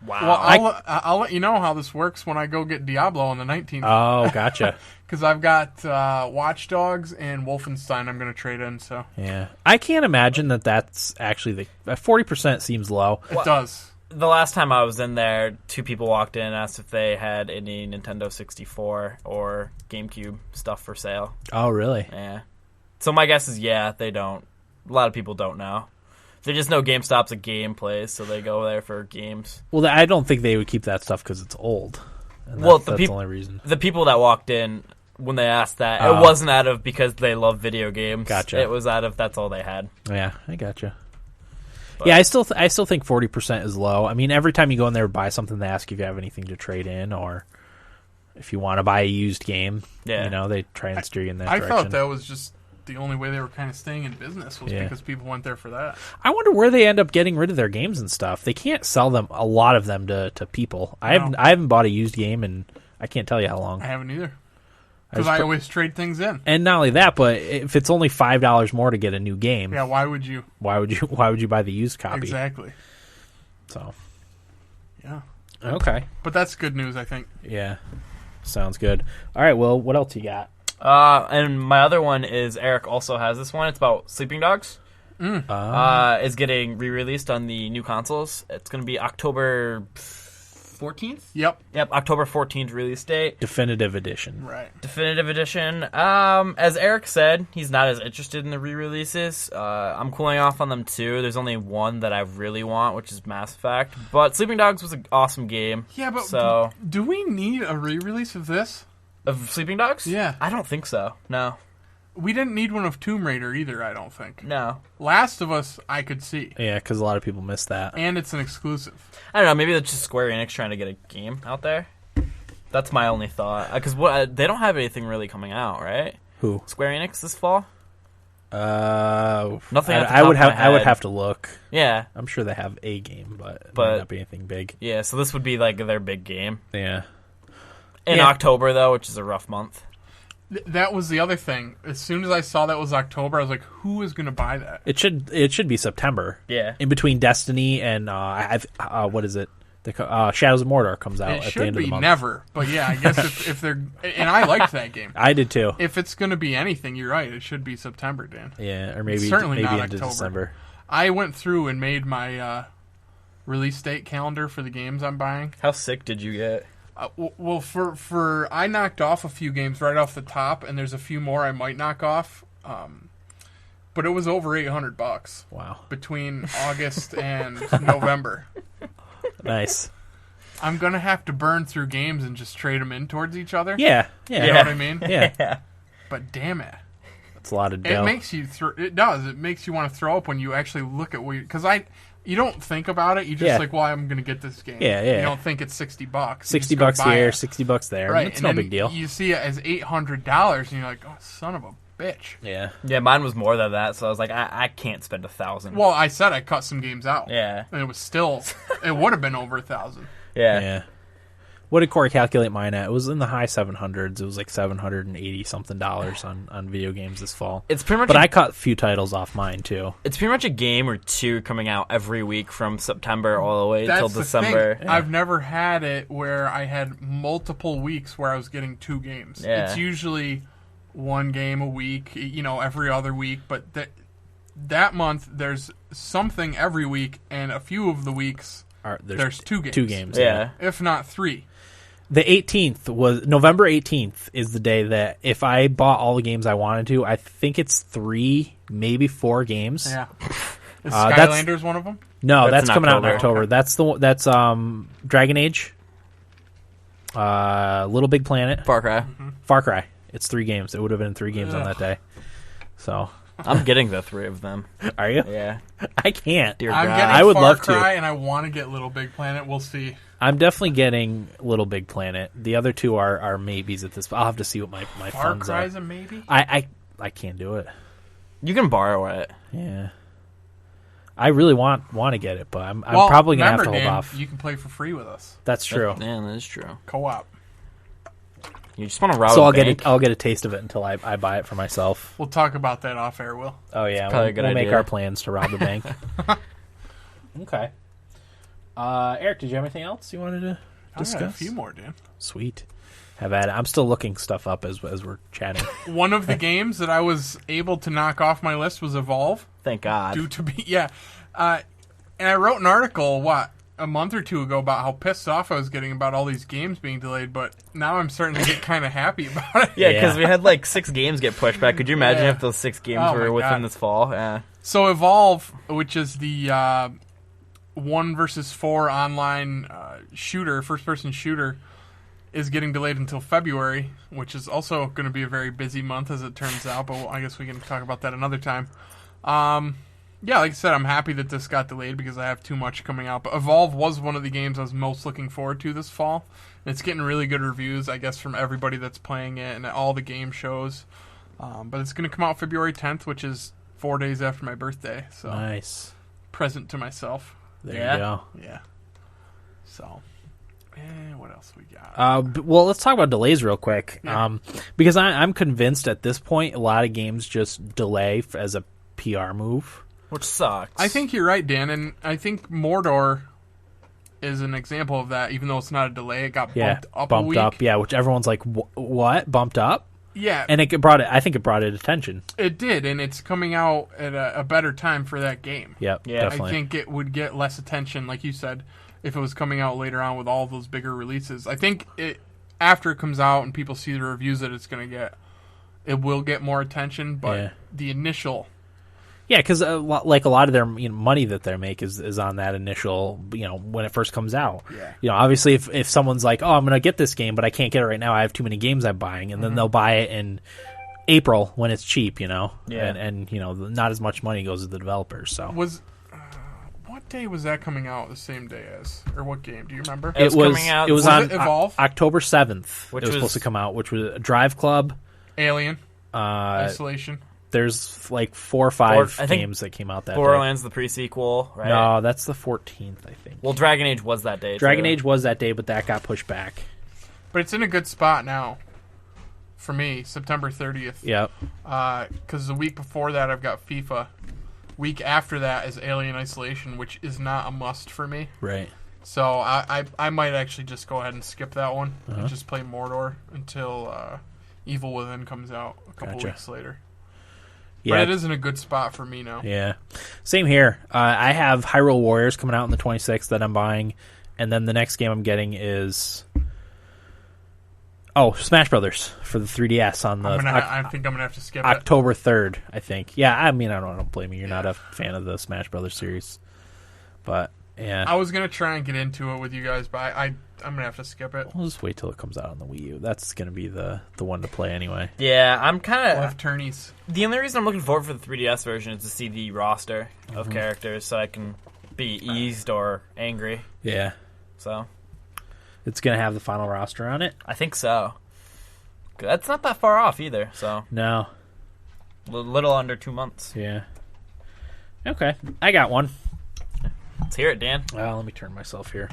Wow. Well, I'll let you know how this works when I go get Diablo on the 19th. Oh, gotcha. Because I've got Watch Dogs and Wolfenstein I'm going to trade in. So Yeah. I can't imagine that's actually 40% seems low. it does. the last time I was in there, 2 people walked in and asked if they had any Nintendo 64 or GameCube stuff for sale. Oh, really? Yeah. So my guess is, yeah, they don't. A lot of people don't know. They just know GameStop's a game place, so they go there for games. Well, I don't think they would keep that stuff because it's old. And Well, that's the only reason. The people that walked in, when they asked that, it wasn't out of because they love video games. Gotcha. It was out of that's all they had. Yeah, I gotcha. But- Yeah, I still think 40% is low. I mean, every time you go in there and buy something, they ask you if you have anything to trade in or if you want to buy a used game. Yeah. You know, they try and steer you in that I direction. thought that was just the only way they were kind of staying in business was because people went there for that. I wonder where they end up getting rid of their games and stuff. They can't sell them, a lot of them, to people. I haven't bought a used game in I can't tell you how long. I haven't either. Because I always trade things in. And not only that, but if it's only $5 more to get a new game, Yeah, why would you? why would you buy the used copy? Exactly. So, Yeah. okay. But that's good news, I think. Yeah. Sounds good. All right, well, what else you got? And my other one is Eric also has this one. It's about Sleeping Dogs. It's getting re-released on the new consoles. It's going to be October 14th? Yep. Yep, October 14th release date. Definitive edition. Right. Definitive edition. As Eric said, he's not as interested in the re-releases. I'm cooling off on them too. There's only one that I really want, which is Mass Effect. But Sleeping Dogs was an awesome game. Yeah, but so do we need a re-release of this? of Sleeping Dogs? Yeah. I don't think so. No. We didn't need one of Tomb Raider either, I don't think. No. Last of Us, I could see. Yeah, because a lot of people miss that. And it's an exclusive. I don't know. Maybe that's just Square Enix trying to get a game out there. That's my only thought. Because they don't have anything really coming out, right? Who? Square Enix this fall? Nothing. I would have to look. Yeah. I'm sure they have a game, but it But- might not be anything big. Yeah. So this would be like their big game Yeah. in Yeah. October, though, which is a rough month. That was the other thing. As soon as I saw that was October, I was like, who is going to buy that? It should be September. Yeah. In between Destiny and what is it? Shadows of Mordor comes out It at the should end of the be month. never. But yeah, I guess if they're... And I liked that game. I did too. If it's going to be anything, you're right. It should be September, Dan. Yeah, or maybe Certainly not into October. December. I went through and made my release date calendar for the games I'm buying. How sick did you get? Well, for I knocked off a few games right off the top, and there's a few more I might knock off. But it was over $800 Wow, between August and November. nice. I'm gonna have to burn through games and just trade them in towards each other. Yeah. You know what I mean? Yeah. But damn it, It's a lot of it dough. makes you. It does. It makes you want to throw up when you actually look at what. Because you don't think about it. You just Yeah. like, well, I'm gonna get this game. Yeah, yeah. You don't think it's $60. You $60 just go buy here, it. $60 there. Right. It's and no then big deal. You see it as $800, and you're like, oh, son of a bitch. Yeah. Yeah, mine was more than that, so I was like, I can't spend $1,000. Well, I said I cut some games out. Yeah. And it was still, it would have been over $1,000. Yeah. Yeah. What did Corey calculate mine at? It was in the high 700s. It was like $780 something on video games this fall. It's pretty much But I cut a few titles off mine too. It's pretty much a game or two coming out every week from September all the way That's until the December. thing. I've never had it where I had multiple weeks where I was getting 2 games. Yeah. It's usually 1 game a week, every other week. But that month, there's something every week, and a few of the weeks, there's 2 games. 2 games. Yeah. If not 3. The 18th was November 18th is the day that if I bought all the games I wanted to, I think it's 3, maybe 4 games. Yeah. Is that's- Skylanders one of them? No, That's that's in coming out in October. October. That's Dragon Age, Little Big Planet, Far Cry. Far Cry. It's 3 games. It would have been 3 games on that day. So, I'm getting the 3 of them. are you? Yeah. I can't. Dear I'm God. getting I would Far love to. Cry, and I want to get Little Big Planet. We'll see. I'm definitely getting Little Big Planet. The other 2 are maybes at this. I'll have to see what my Far funds Cry's are. a maybe? I can't do it. You can borrow it. Yeah. I really want to get it, but I'm probably gonna have to hold Dan, off. You can play for free with us. That's true. Yeah, that is true. Co-op. You just want to rob So a I'll bank. I'll get a taste of it until I buy it for myself. We'll talk about that off air, Will. Oh yeah, probably we'll, a good we'll make idea. our plans to rob the bank. Okay. Eric, did you have anything else you wanted to I discuss? got a few more, Dan. Sweet. Have at it. I'm still looking stuff up as we're chatting. One of the games that I was able to knock off my list was Evolve. Thank God. Due to be, and I wrote an article, a month or two ago about how pissed off I was getting about all these games being delayed, but now I'm starting to get kind of happy about it. Yeah, because we had like 6 games get pushed back. Could you imagine Yeah. if those 6 games Oh were my within God. this fall? Yeah. So Evolve, which is the 1 versus 4 online shooter, first-person shooter, is getting delayed until February, which is also going to be a very busy month as it turns out, but I guess we can talk about that another time. Yeah, like I said, I'm happy that this got delayed because I have too much coming out. But Evolve was one of the games I was most looking forward to this fall. And it's getting really good reviews, I guess, from everybody that's playing it and at all the game shows. But it's going to come out February 10th, which is 4 days after my birthday. So Nice. present to myself. There Yeah. you go. Yeah. So, what else we got? Well, let's talk about delays real quick. Yeah. Because I'm convinced at this point a lot of games just delay as a PR move. Which sucks. I think you're right, Dan, and I think Mordor is an example of that. Even though it's not a delay, it got Yeah, bumped up a bumped week. up. Yeah, which everyone's like, what? Bumped up? Yeah, And it brought it. I think it brought it attention. it did, and it's coming out at a better time for that game. Yep. Yeah, I definitely. I think it would get less attention, like you said, if it was coming out later on with all those bigger releases. I think after it comes out and people see the reviews that it will get more attention. But Yeah. the initial. Yeah, because like a lot of their money that they make is on that initial, when it first comes out. Yeah. Obviously, if someone's like, oh, I'm going to get this game, but I can't get it right now, I have too many games I'm buying, and then they'll buy it in April when it's cheap, Yeah. and not as much money goes to the developers. So What day was that coming out the same day as? Or what game? Do you remember? It was coming out- It was Was on it Evolve? October 7th. Which it was was- supposed to come out, which was Drive Club. Alien. Uh, Isolation. there's like 4 or 5 I think games that came out that day. Borderlands, the prequel, right? No, that's the 14th, I think. Well, Dragon Age was that day. Dragon too. Age was that day, but that got pushed back. But it's in a good spot now. For me, September 30th. Yep. Because the week before that, I've got FIFA. Week after that is Alien Isolation, which is not a must for me. Right. So I might actually just go ahead and skip that one Uh-huh. and just play Mordor until Evil Within comes out a couple Gotcha. weeks later. Yeah. But it is in a good spot for me now. Yeah. Same here. I have Hyrule Warriors coming out on the 26th that I'm buying, and then the next game I'm getting is Smash Brothers for the 3DS on the I think I'm gonna have to skip it. October 3rd, I think. Yeah, I mean, I don't blame you. You're not a fan of the Smash Brothers series, but yeah, I was gonna try and get into it with you guys, but I'm gonna have to skip it. we'll just wait till it comes out on the Wii U. That's gonna be the one to play anyway. Yeah, I'm kind We'll of. have tourneys. The only reason I'm looking forward for the 3DS version is to see the roster Mm-hmm. of characters, so I can be eased or angry. Yeah, So it's gonna have the final roster on it. I think so. That's not that far off either. So No. little under 2 months. Yeah. Okay, I got one. Let's hear it, Dan. Well, let me turn myself here.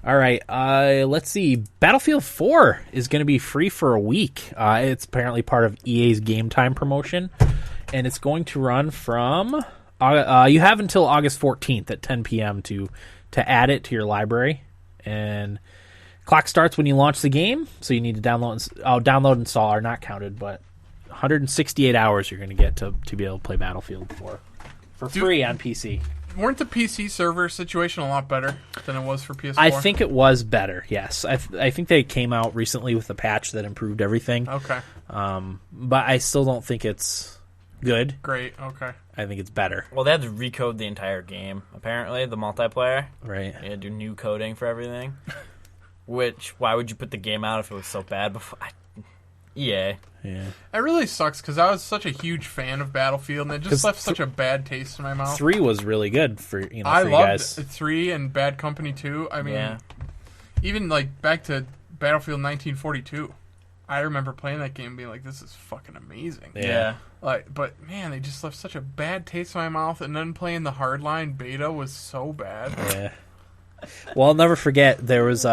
All right, let's see. Battlefield 4 is going to be free for a week. It's apparently part of EA's Game Time promotion, and it's going to run from... you have until August 14th at 10 p.m. to add it to your library, and clock starts when you launch the game, so you need to download and install are not counted, but 168 hours you're going to get to be able to play Battlefield 4 for free on PC. Weren't the PC server situation a lot better than it was for PS4? I think it was better, yes. I think they came out recently with a patch that improved everything. Okay. But I still don't think it's good. Great. Okay. I think it's better. Well, they had to recode the entire game, apparently, the multiplayer. Right. They had to do new coding for everything. Which, why would you put the game out if it was so bad before? EA. Yeah. It really sucks because I was such a huge fan of Battlefield, and it just left such a bad taste in my mouth. 3 was really good for you I for you loved guys. 3 and Bad Company 2. I mean, Yeah. even like back to Battlefield 1942. I remember playing that game and being like, this is fucking amazing. Yeah. Like, but man, they just left such a bad taste in my mouth, and then playing the Hardline beta was so bad. Yeah. Well, I'll never forget there was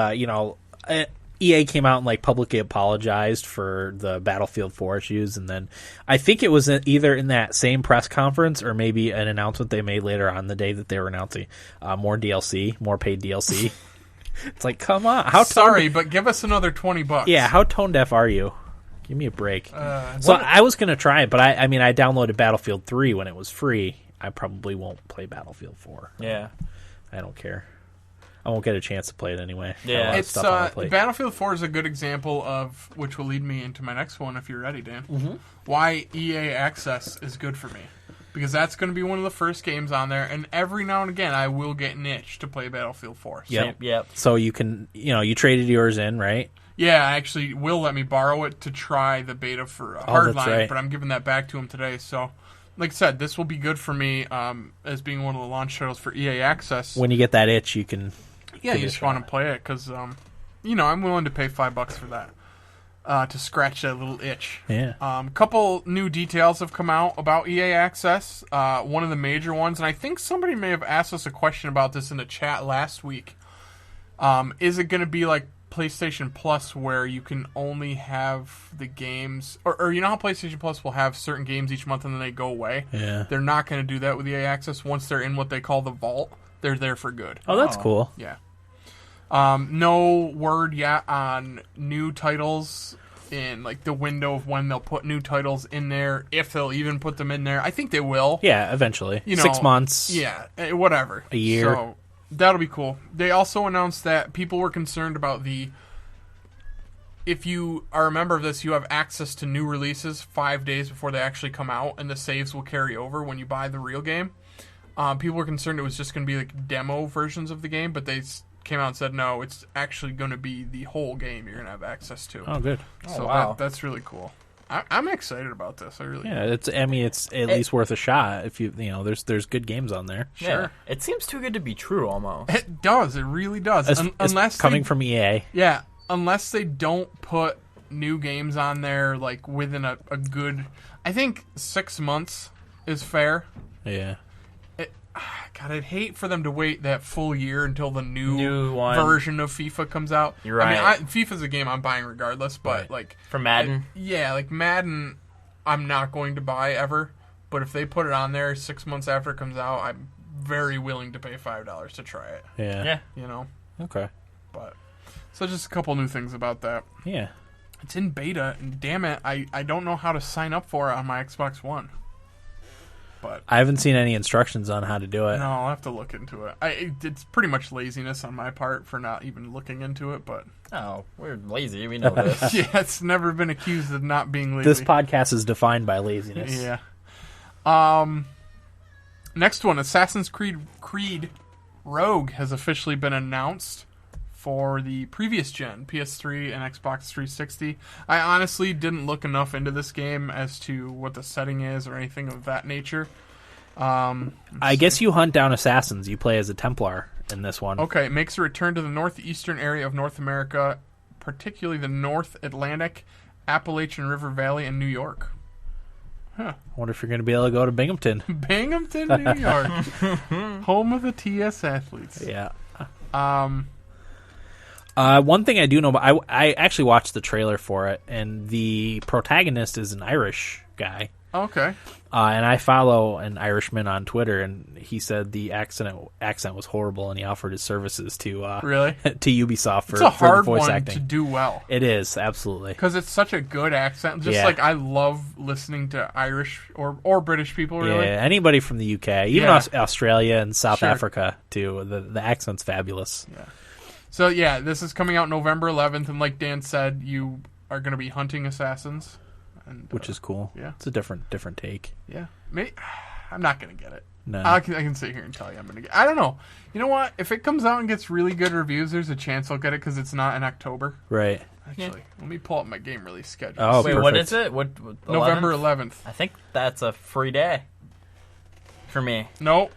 EA came out and like publicly apologized for the Battlefield 4 issues, and then I think it was either in that same press conference or maybe an announcement they made later on the day that they were announcing more DLC, more paid DLC. It's like, come on, Sorry, but give us another $20. Yeah, how tone deaf are you? Give me a break. So what- I was gonna try it, but I mean I downloaded Battlefield 3 when it was free. I probably won't play Battlefield 4. Yeah. I don't care. I won't get a chance to play it anyway. Yeah. Got a lot of It's stuff on my plate. Battlefield 4 is a good example of, which will lead me into my next one if you're ready, Dan. Why EA Access is good for me. Because that's going to be one of the first games on there, and every now and again I will get an itch to play Battlefield 4. So, Yep. So you can, you traded yours in, right? yeah, actually, Will let me borrow it to try the beta for that's Hardline, right. but I'm giving that back to him today. So, like I said, this will be good for me as being one of the launch titles for EA Access. When you get that itch, you can. Yeah, give you it a just want shot. to play it because, I'm willing to pay $5 for that to scratch that little itch. Yeah. Couple new details have come out about EA Access. One of the major ones, and I think somebody may have asked us a question about this in the chat last week. Is it going to be like PlayStation Plus, where you can only have the games, or you know how PlayStation Plus will have certain games each month and then they go away? Yeah. They're not going to do that with EA Access. Once they're in what they call the vault, they're there for good. Oh, that's cool. Yeah. No word yet on new titles in like the window of when they'll put new titles in there, if they'll even put them in there. I think they will. Yeah, eventually. You know, 6 months. Yeah, whatever. A year. So that'll be cool. They also announced that people were concerned about if you are a member of this, you have access to new releases 5 days before they actually come out, and the saves will carry over when you buy the real game. People were concerned it was just going to be like demo versions of the game, but they came out and said, no, it's actually going to be the whole game you're going to have access to. Oh, good. So wow. that's really cool. I'm excited about this. I really am. Yeah, it's at least worth a shot if there's good games on there. Yeah. Sure. It seems too good to be true, almost. It does. It really does. It's Unless coming they, from EA. yeah, unless they don't put new games on there like within a good. I think 6 months is fair. Yeah. God, I'd hate for them to wait that full year until the New one. version of FIFA comes out. You're right. I mean, FIFA's a game I'm buying regardless, but Right. like For Madden? like Madden, I'm not going to buy ever. But if they put it on there 6 months after it comes out, I'm very willing to pay $5 to try it. Yeah. Yeah. You know, Okay. but so just a couple new things about that. Yeah. It's in beta, and damn it, I don't know how to sign up for it on my Xbox One. But I haven't seen any instructions on how to do it. no, I'll have to look into it. It's pretty much laziness on my part for not even looking into it, but Oh, we're lazy. We know this. yeah, it's never been accused of not being lazy. This podcast is defined by laziness. Yeah. Next one, Assassin's Creed Rogue has officially been announced for the previous gen, PS3 and Xbox 360. I honestly didn't look enough into this game as to what the setting is or anything of that nature. I guess you hunt down assassins. You play as a Templar in this one. Okay, it makes a return to the northeastern area of North America, particularly the North Atlantic, Appalachian River Valley, and New York. I wonder if you're going to be able to go to Binghamton. Binghamton, New York. Home of the TS athletes. Yeah. One thing I do know, I actually watched the trailer for it, and the protagonist is an Irish guy. Okay. And I follow an Irishman on Twitter, and he said the accent was horrible, and he offered his services to Really? to Ubisoft for, It's a for the hard voice one acting. to do well. It is, absolutely. Because it's such a good accent. Just Yeah. like I love listening to Irish or British people, really. Yeah, anybody from the UK, even Yeah. Australia and South Sure. Africa, too. The accent's fabulous. So, yeah, this is coming out November 11th, and like Dan said, you are going to be hunting assassins. And, Which is cool. yeah. It's a different take. Yeah. I'm not going to get it. No. I can sit here and tell you I'm going to get it. I don't know. You know what? If it comes out and gets really good reviews, there's a chance I'll get it because it's not in October. Right. Actually, let me pull up my game release schedule. Oh, Wait, what perfect. is it? What November 11th? 11th. I think that's a free day for me. Nope.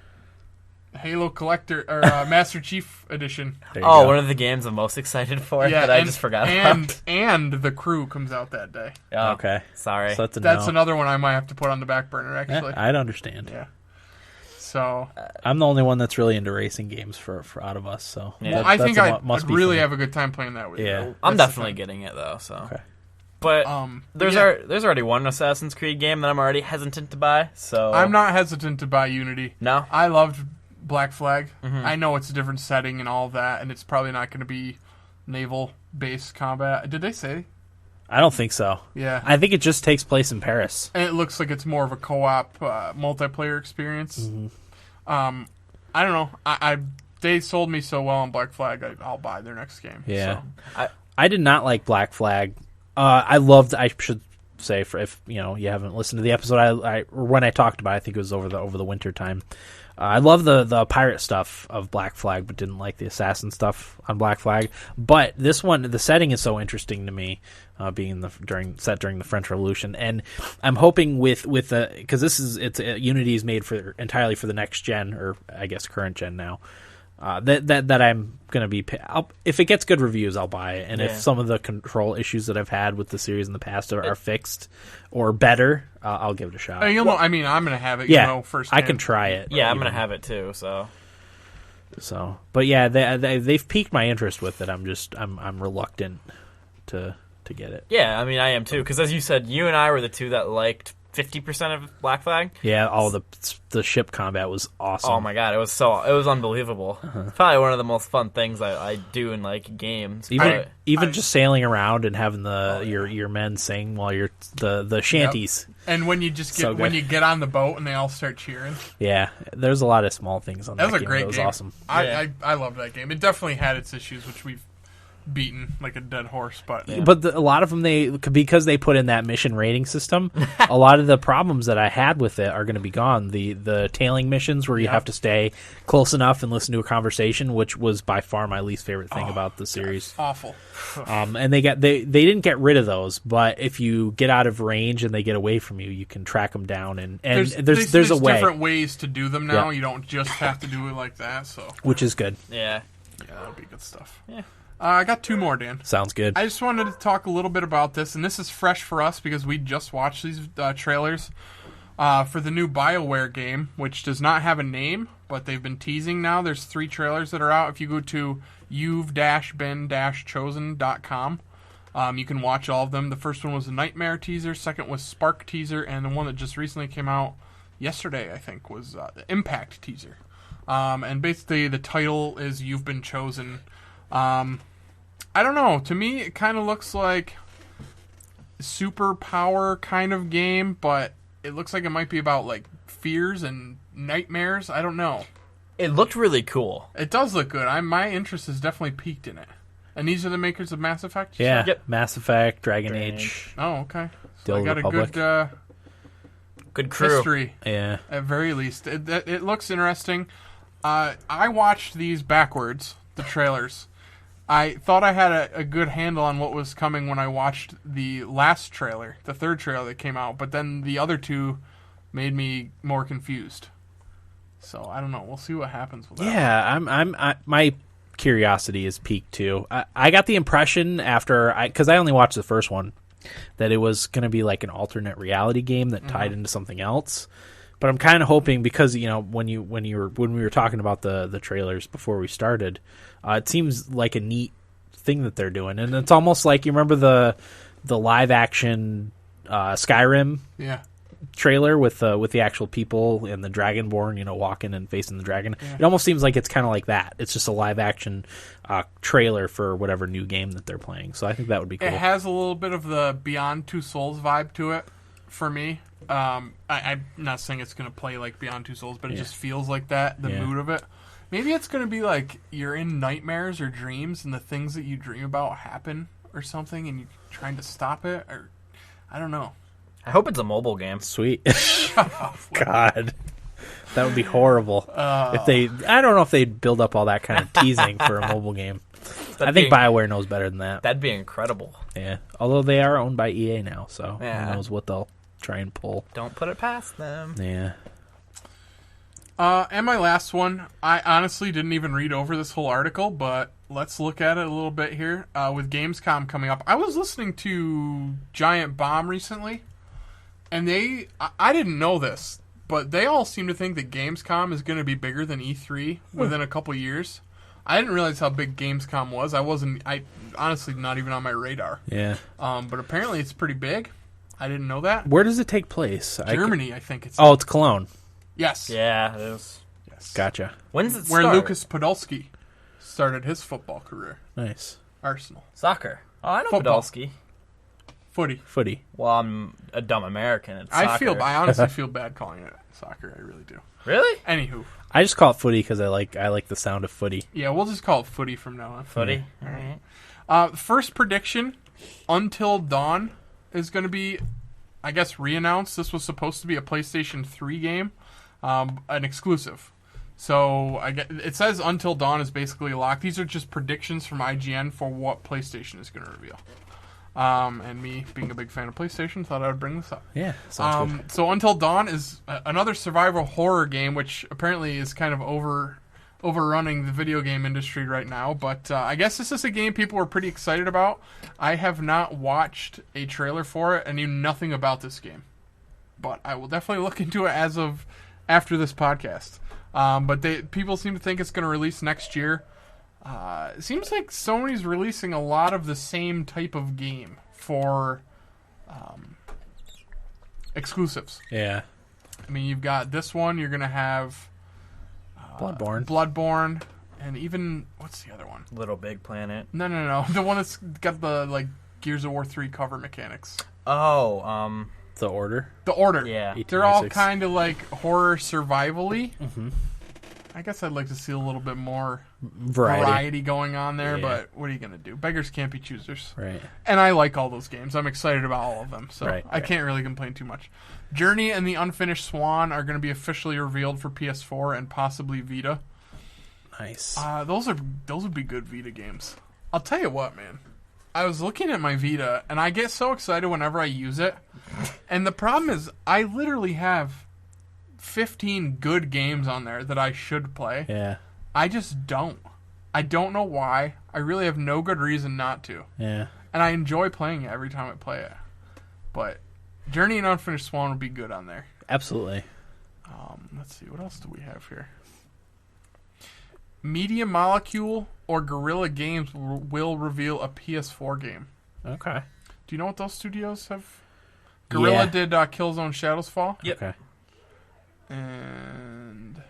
Halo Collector or Master Chief Edition. There you Oh, go. one of the games I'm most excited for Yeah, that I just forgot about. and the Crew comes out that day. Oh, Okay. Sorry. So that's a That's no. another one I might have to put on the back burner, actually. I'd understand. Yeah. So, I'm the only one that's really into racing games for out of us. So Yeah. well, I think I'd I'd really have a good time playing that with Yeah. you. I'm That's the definitely thing. getting it though. So, Okay. but but there's already one Assassin's Creed game that I'm already hesitant to buy. So I'm not hesitant to buy Unity. No. I loved Black Flag. Mm-hmm. I know it's a different setting and all that, and it's probably not going to be naval-based combat. Did they say? I don't think so. Yeah. I think it just takes place in Paris. And it looks like it's more of a co-op multiplayer experience. Mm-hmm. I don't know. I they sold me so well on Black Flag, I'll buy their next game. Yeah. So. I did not like Black Flag. I should say, for if you haven't listened to the episode, when I talked about it, I think it was over the winter time. I love the pirate stuff of Black Flag, but didn't like the assassin stuff on Black Flag. But this one, the setting is so interesting to me, being set during the French Revolution, and I'm hoping with the because Unity is made entirely for the next gen, or I guess current gen now. That I'm gonna be. If it gets good reviews, I'll buy it. And if some of the control issues that I've had with the series in the past are fixed or better, I'll give it a shot. I'm gonna have it. First. I can try it. Yeah, I'm gonna have it too. But yeah, they've piqued my interest with it. I'm reluctant to get it. Yeah, I mean, I am too. Because as you said, you and I were the two that liked 50% of Black Flag. Yeah, all the ship combat was awesome. Oh my god, it was unbelievable. It's probably one of the most fun things I do in like games. Even just sailing around and having your men sing while you're the shanties. Yep. And when you when you get on the boat and they all start cheering. Yeah, there's a lot of small things on that game. That was a great game. That was awesome. I loved that game. It definitely had its issues, which we've beaten like a dead horse, but a lot of them because they put in that mission rating system. A lot of the problems that I had with it are going to be gone. The tailing missions where you have to stay close enough and listen to a conversation, which was by far my least favorite thing about the series. Awful. And they didn't get rid of those, but if you get out of range and they get away from you, you can track them down. And there's a way. Different ways to do them now. You don't just have to do it like that. So which is good. Yeah, that'll be good stuff. Yeah. I got two more, Dan. Sounds good. I just wanted to talk a little bit about this, and this is fresh for us because we just watched these trailers for the new BioWare game, which does not have a name, but they've been teasing now. There's 3 trailers that are out. If you go to you've-been-chosen.com, you can watch all of them. The first one was the Nightmare teaser, second was Spark teaser, and the one that just recently came out yesterday, I think, was the Impact teaser. And basically the title is You've Been Chosen. I don't know. To me, it kind of looks like superpower kind of game, but it looks like it might be about like fears and nightmares. I don't know. It looked really cool. It does look good. My interest is definitely peaked in it. And these are the makers of Mass Effect? Yeah. Yep. Mass Effect, Dragon Age. Oh, okay. So I got Republic. a good crew. History. Yeah. At very least. It looks interesting. I watched these backwards, the trailers. I thought I had a good handle on what was coming when I watched the last trailer, the third trailer that came out, but then the other two made me more confused. So I don't know. We'll see what happens with that. Yeah, my curiosity is piqued too. I got the impression because I only watched the first one, that it was going to be like an alternate reality game that tied into something else. But I'm kind of hoping because when we were talking about the trailers before we started, it seems like a neat thing that they're doing, and it's almost like you remember the live action Skyrim trailer with the actual people and the Dragonborn, walking and facing the dragon. Yeah. It almost seems like it's kind of like that. It's just a live action trailer for whatever new game that they're playing. So I think that would be cool. It has a little bit of the Beyond Two Souls vibe to it for me. I'm not saying it's going to play like Beyond Two Souls, but it just feels like that, the mood of it. Maybe it's going to be like you're in nightmares or dreams and the things that you dream about happen or something and you're trying to stop it, or I don't know. I hope it's a mobile game. Sweet. God. That would be horrible. I don't know if they'd build up all that kind of teasing for a mobile game. I think BioWare knows better than that. That'd be incredible. Yeah. Although they are owned by EA now, so who knows what they'll try and pull. Don't put it past them. Yeah. And my last one, I honestly didn't even read over this whole article, but let's look at it a little bit here. With Gamescom coming up, I was listening to Giant Bomb recently, and I didn't know this, but they all seem to think that Gamescom is going to be bigger than E3 within a couple years. I didn't realize how big Gamescom was. I honestly not even on my radar. Yeah. But apparently it's pretty big. I didn't know that. Where does it take place? Germany, I think it's. Oh, it's Cologne. Yes. Yeah, it is. Yes. Gotcha. When's it Where start? Lucas Podolski started his football career. Nice. Arsenal. Soccer. Oh, I know Football. Podolski. Footy. Footy. Well, I'm a dumb American. It's I soccer. honestly feel bad calling it soccer. I really do. Really? Anywho. I just call it footy because I like the sound of footy. Yeah, we'll just call it footy from now on. Footy. All right. First prediction, Until Dawn is going to be, I guess, re-announced. This was supposed to be a PlayStation 3 game, an exclusive. So it says Until Dawn is basically locked. These are just predictions from IGN for what PlayStation is going to reveal. And me, being a big fan of PlayStation, thought I would bring this up. Yeah, sounds good. So Until Dawn is another survival horror game, which apparently is kind of overrunning the video game industry right now. But I guess this is a game people were pretty excited about. I have not watched a trailer for it and knew nothing about this game. But I will definitely look into it as of after this podcast. But people seem to think it's going to release next year. It seems like Sony's releasing a lot of the same type of game for exclusives. Yeah. I mean, you've got this one. You're going to have Bloodborne, and even what's the other one? Little Big Planet. No. The one that's got the Gears of War 3 cover mechanics. Oh, The Order. The Order. Yeah. They're all 1896. kind of like horror survival-y. Mm-hmm. I guess I'd like to see a little bit more variety going on there, Yeah. but what are you going to do? Beggars can't be choosers. Right. And I like all those games. I'm excited about all of them, so Right, I can't really complain too much. Journey and the Unfinished Swan are going to be officially revealed for PS4 and possibly Vita. Nice. Those would be good Vita games. I'll tell you what, man. I was looking at my Vita, and I get so excited whenever I use it. And the problem is, I literally have 15 good games on there that I should play. Yeah. I just don't. I don't know why. I really have no good reason not to. Yeah. And I enjoy playing it every time I play it. But Journey and Unfinished Swan would be good on there. Absolutely. Let's see, what else do we have here? Media Molecule or Guerrilla Games will reveal a PS4 game. Okay. Do you know what those studios have? Guerrilla Yeah. did Killzone Shadows Fall. Yep. Okay. And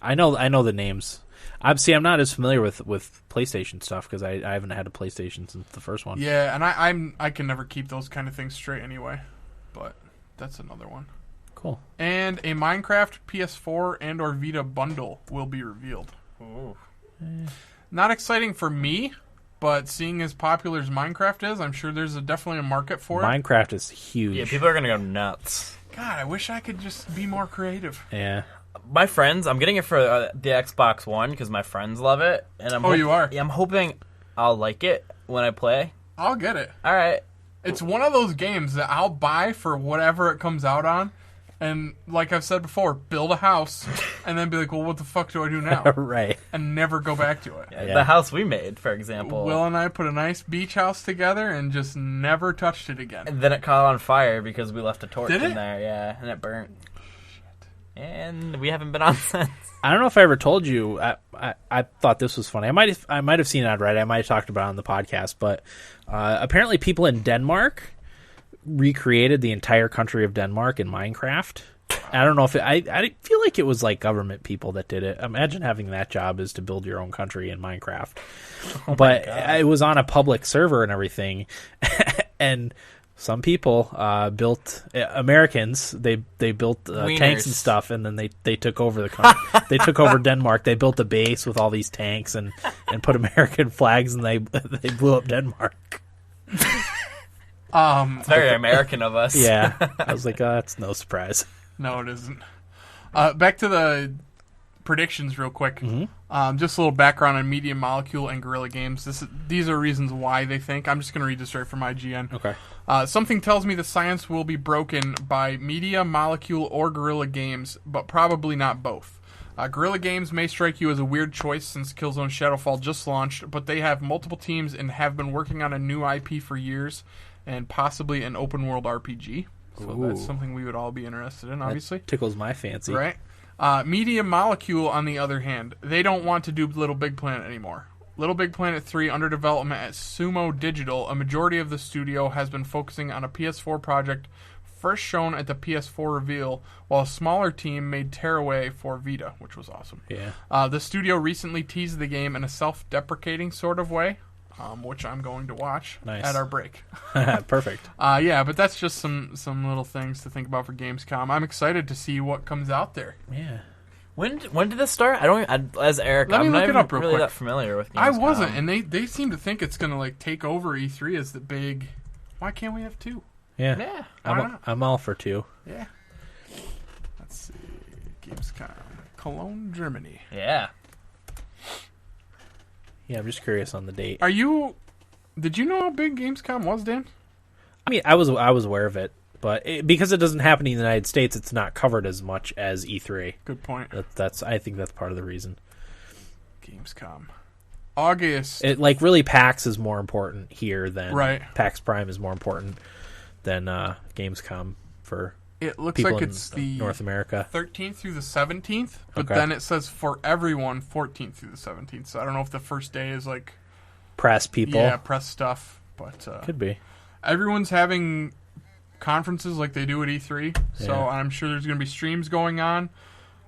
I know the names. I'm not as familiar with PlayStation stuff because I haven't had a PlayStation since the first one. yeah, and I can never keep those kind of things straight anyway. But that's another one. Cool. And a Minecraft PS4 and or Vita bundle will be revealed. Ooh. Not exciting for me, but seeing as popular as Minecraft is, I'm sure there's definitely a market for it. Minecraft is huge. Yeah, people are gonna go nuts. God, I wish I could just be more creative. Yeah. My friends, I'm getting it for the Xbox One because my friends love it, and You are? Yeah, I'm hoping I'll like it when I play. I'll get it. All right. It's one of those games that I'll buy for whatever it comes out on, and like I've said before, build a house, and then be like, well, what the fuck do I do now? Right. And never go back to it. Yeah. The house we made, for example. Will and I put a nice beach house together and just never touched it again. And then it caught on fire because we left a torch Did in it? there. Yeah, and it burnt. And we haven't been on since. I don't know if I ever told you. I thought this was funny. I might have seen it on Reddit. I might have talked about it on the podcast. But apparently, people in Denmark recreated the entire country of Denmark in Minecraft. I don't know if I feel like it was like government people that did it. Imagine having that job is to build your own country in Minecraft. But it was on a public server and everything, and some people built Americans. They built tanks and stuff, and then they took over the country. They took over Denmark. They built a base with all these tanks and put American flags, and they blew up Denmark. It's very American of us. Yeah, I was like, that's no surprise. No, it isn't. Back to the predictions real quick. Just a little background on Media Molecule and Guerrilla Games. These are reasons why they think. I'm just going to read this right from IGN. Okay. Something tells me the science will be broken by Media Molecule or Guerrilla Games, but probably not both. Guerrilla Games may strike you as a weird choice since Killzone Shadowfall just launched, but they have multiple teams and have been working on a new IP for years and possibly an open-world RPG. So that's Ooh. something we would all be interested in, obviously. That tickles my fancy. Right? Media Molecule, on the other hand, they don't want to do Little Big Planet anymore. Little Big Planet 3 under development at Sumo Digital, a majority of the studio has been focusing on a PS4 project first shown at the PS4 reveal, while a smaller team made Tearaway for Vita, which was awesome. Yeah. The studio recently teased the game in a self-deprecating sort of way. which I'm going to watch Nice. at our break. Perfect. Yeah, but that's just some little things to think about for Gamescom. I'm excited to see what comes out there. Yeah. When did this start? As Eric, Let me I'm look not it even up real really quick. that familiar with Gamescom. I wasn't, and they seem to think it's going to like take over E3 as the big. Why can't we have 2? Yeah. Yeah. Why not? I'm all for 2. Yeah. Let's see. Gamescom. Cologne, Germany. Yeah. Yeah, I'm just curious on the date. Did you know how big Gamescom was, Dan? I mean, I was aware of it, but because it doesn't happen in the United States, it's not covered as much as E3. Good point. I think that's part of the reason. Gamescom. August. It really PAX is more important here than Right. PAX Prime is more important than Gamescom for It looks people like in it's the North America. 13th through the 17th, but Okay. then it says for everyone 14th through the 17th. So I don't know if the first day is like Press people. yeah, press stuff, but Could be. everyone's having conferences like they do at E3. So Yeah. I'm sure there's going to be streams going on.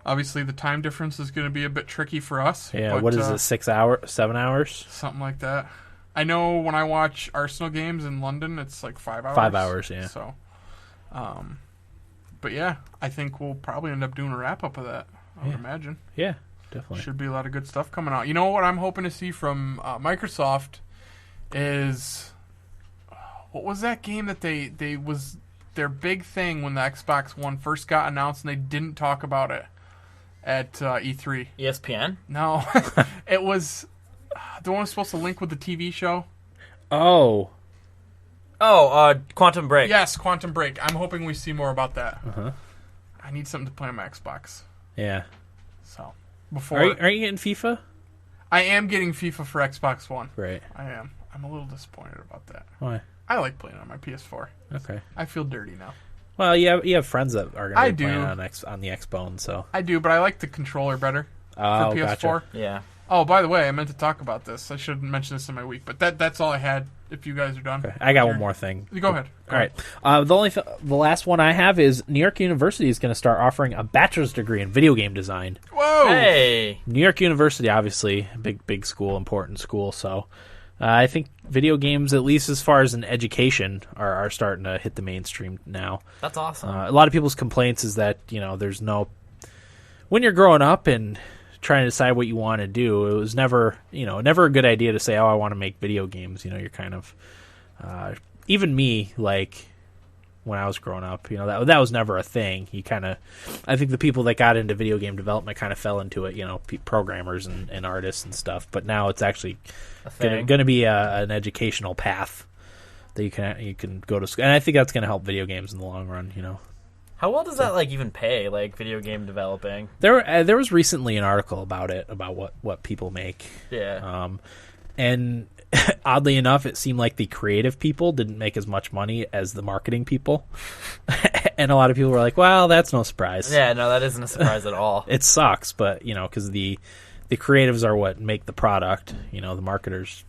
Obviously, the time difference is going to be a bit tricky for us. Yeah, but, what is it, 6 hours, 7 hours? Something like that. I know when I watch Arsenal games in London, it's like 5 hours. 5 hours, yeah. So, but yeah, I think we'll probably end up doing a wrap up of that. I would imagine. Yeah, definitely. Should be a lot of good stuff coming out. You know what I'm hoping to see from Microsoft is what was that game that they was their big thing when the Xbox One first got announced and they didn't talk about it at E3. ESPN? No, it was the one was supposed to link with the TV show. Oh, Quantum Break. Yes, Quantum Break. I'm hoping we see more about that. Uh-huh. I need something to play on my Xbox. yeah. So before Are you getting FIFA? I am getting FIFA for Xbox One. Right. I am. I'm a little disappointed about that. Why? I like playing on my PS4. Okay. I feel dirty now. Well, you have friends that are I going to be do. playing on the Xbone, so. I do, but I like the controller better Oh, for PS4. gotcha. Yeah. Oh, by the way, I meant to talk about this. I should mention this in my week, but that's all I had. If you guys are done, Okay. I got one more thing. Go ahead. All right. The last one I have is New York University is going to start offering a bachelor's degree in video game design. Whoa! Hey. New York University, obviously, big school, important school. So, I think video games, at least as far as an education, are starting to hit the mainstream now. That's awesome. A lot of people's complaints is that there's no when you're growing up and trying to decide what you want to do. It was never a good idea to say, "Oh, I want to make video games." You're kind of even me, like when I was growing up, that was never a thing. I think the people that got into video game development kind of fell into it, programmers and artists and stuff. But now it's actually going to be an educational path that you can go to school, and I think that's going to help video games in the long run. How well does that even pay? Video game developing. There was recently an article about it, about what people make. Yeah. And oddly enough, it seemed like the creative people didn't make as much money as the marketing people. And a lot of people were like, "Well, that's no surprise." Yeah. No, that isn't a surprise at all. It sucks, but because the creatives are what make the product. The marketers.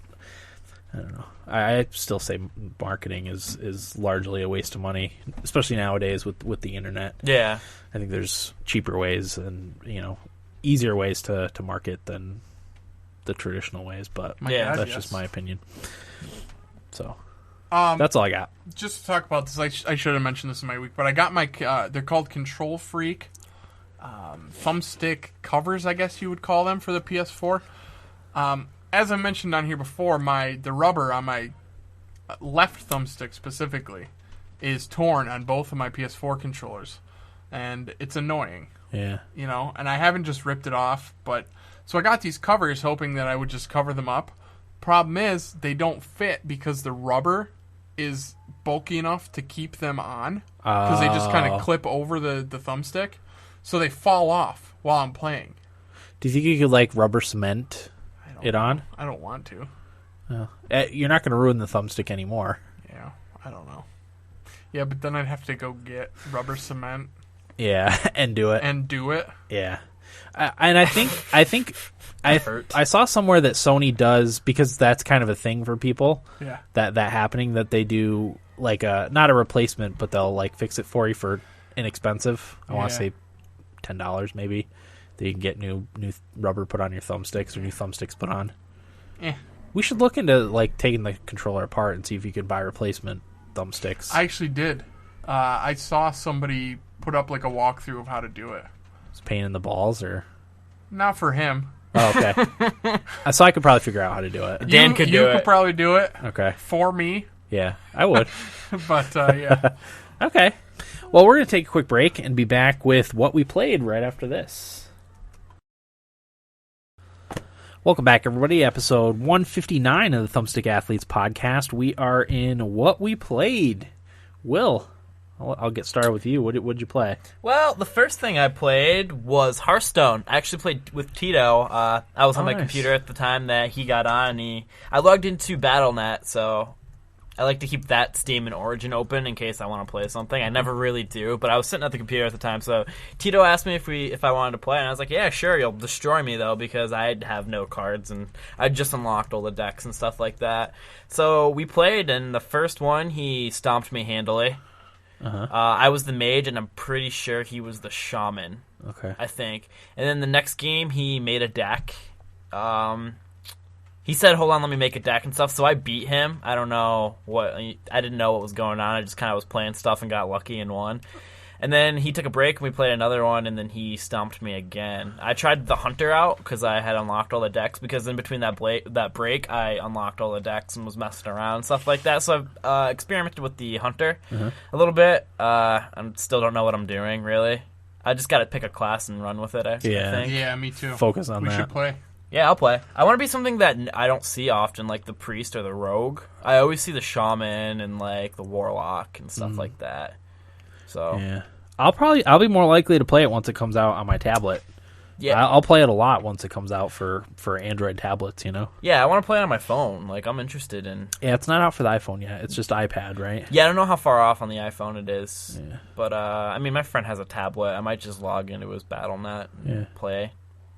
I don't know. I still say marketing is largely a waste of money, especially nowadays with the internet. Yeah. I think there's cheaper ways and easier ways to market than the traditional ways, but Yeah. that's yes. just my opinion. So Um, that's all I got. just to talk about this, I should have mentioned this in my week, but I got my they're called Control Freak thumbstick covers, I guess you would call them, for the PS4. As I mentioned on here before, the rubber on my left thumbstick specifically is torn on both of my PS4 controllers, and it's annoying. Yeah. And I haven't just ripped it off, so I got these covers hoping that I would just cover them up. Problem is, they don't fit because the rubber is bulky enough to keep them on, because they just kind of clip over the thumbstick, so they fall off while I'm playing. Do you think you could rubber cement it on? I don't want to. You're not going to ruin the thumbstick anymore. Yeah, I don't know. Yeah, but then I'd have to go get rubber cement Yeah, and do it. and do it. Yeah, and I think I saw somewhere that Sony does, because that's kind of a thing for people. Yeah. That happening, that they do not a replacement, but they'll fix it for you for inexpensive. I want to Yeah. say $10 maybe. That you can get new rubber put on your thumbsticks, or new thumbsticks put on. We should look into like taking the controller apart and see if you could buy replacement thumbsticks. I actually did. I saw somebody put up like a walkthrough of how to do it. It's a pain in the balls, or Not for him. oh, okay. So I could probably figure out how to do it. Dan could do You it. could probably do it Okay. for me, Yeah, I would. but yeah. Okay. Well, we're going to take a quick break and be back with what we played right after this. Welcome back, everybody. Episode 159 of the Thumbstick Athletes podcast. We are in what we played. Will, I'll get started with you. What'd you play? Well, the first thing I played was Hearthstone. I actually played with Tito. I was on my nice. computer at the time that he got on. I logged into Battle.net, so I like to keep that Steam and Origin open in case I want to play something. I never really do, but I was sitting at the computer at the time, so Tito asked me if I wanted to play, and I was like, yeah, sure, you'll destroy me, though, because I have no cards, and I just unlocked all the decks and stuff like that. So we played, and the first one, he stomped me handily. I was the mage, and I'm pretty sure he was the shaman. Okay. I think. And then the next game, he made a deck. He said, hold on, let me make a deck and stuff. So I beat him. I don't know I didn't know what was going on. I just kind of was playing stuff and got lucky and won. And then he took a break, and we played another one, and then he stomped me again. I tried the Hunter out because I had unlocked all the decks, because in between that break, I unlocked all the decks and was messing around and stuff like that. So I've experimented with the Hunter a little bit. I still don't know what I'm doing, really. I just got to pick a class and run with it, I think. Yeah, me too. Focus on we that. should play. Yeah, I'll play. I want to be something that I don't see often, like the priest or the rogue. I always see the shaman and like the warlock and stuff like that. So Yeah. I'll be more likely to play it once it comes out on my tablet. yeah, I'll play it a lot once it comes out for Android tablets, you know? yeah, I want to play it on my phone. Like I'm interested in. Yeah, it's not out for the iPhone yet. It's just iPad, right? Yeah, I don't know how far off on the iPhone it is. Yeah. But I mean, my friend has a tablet. I might just log into his Battle.net and play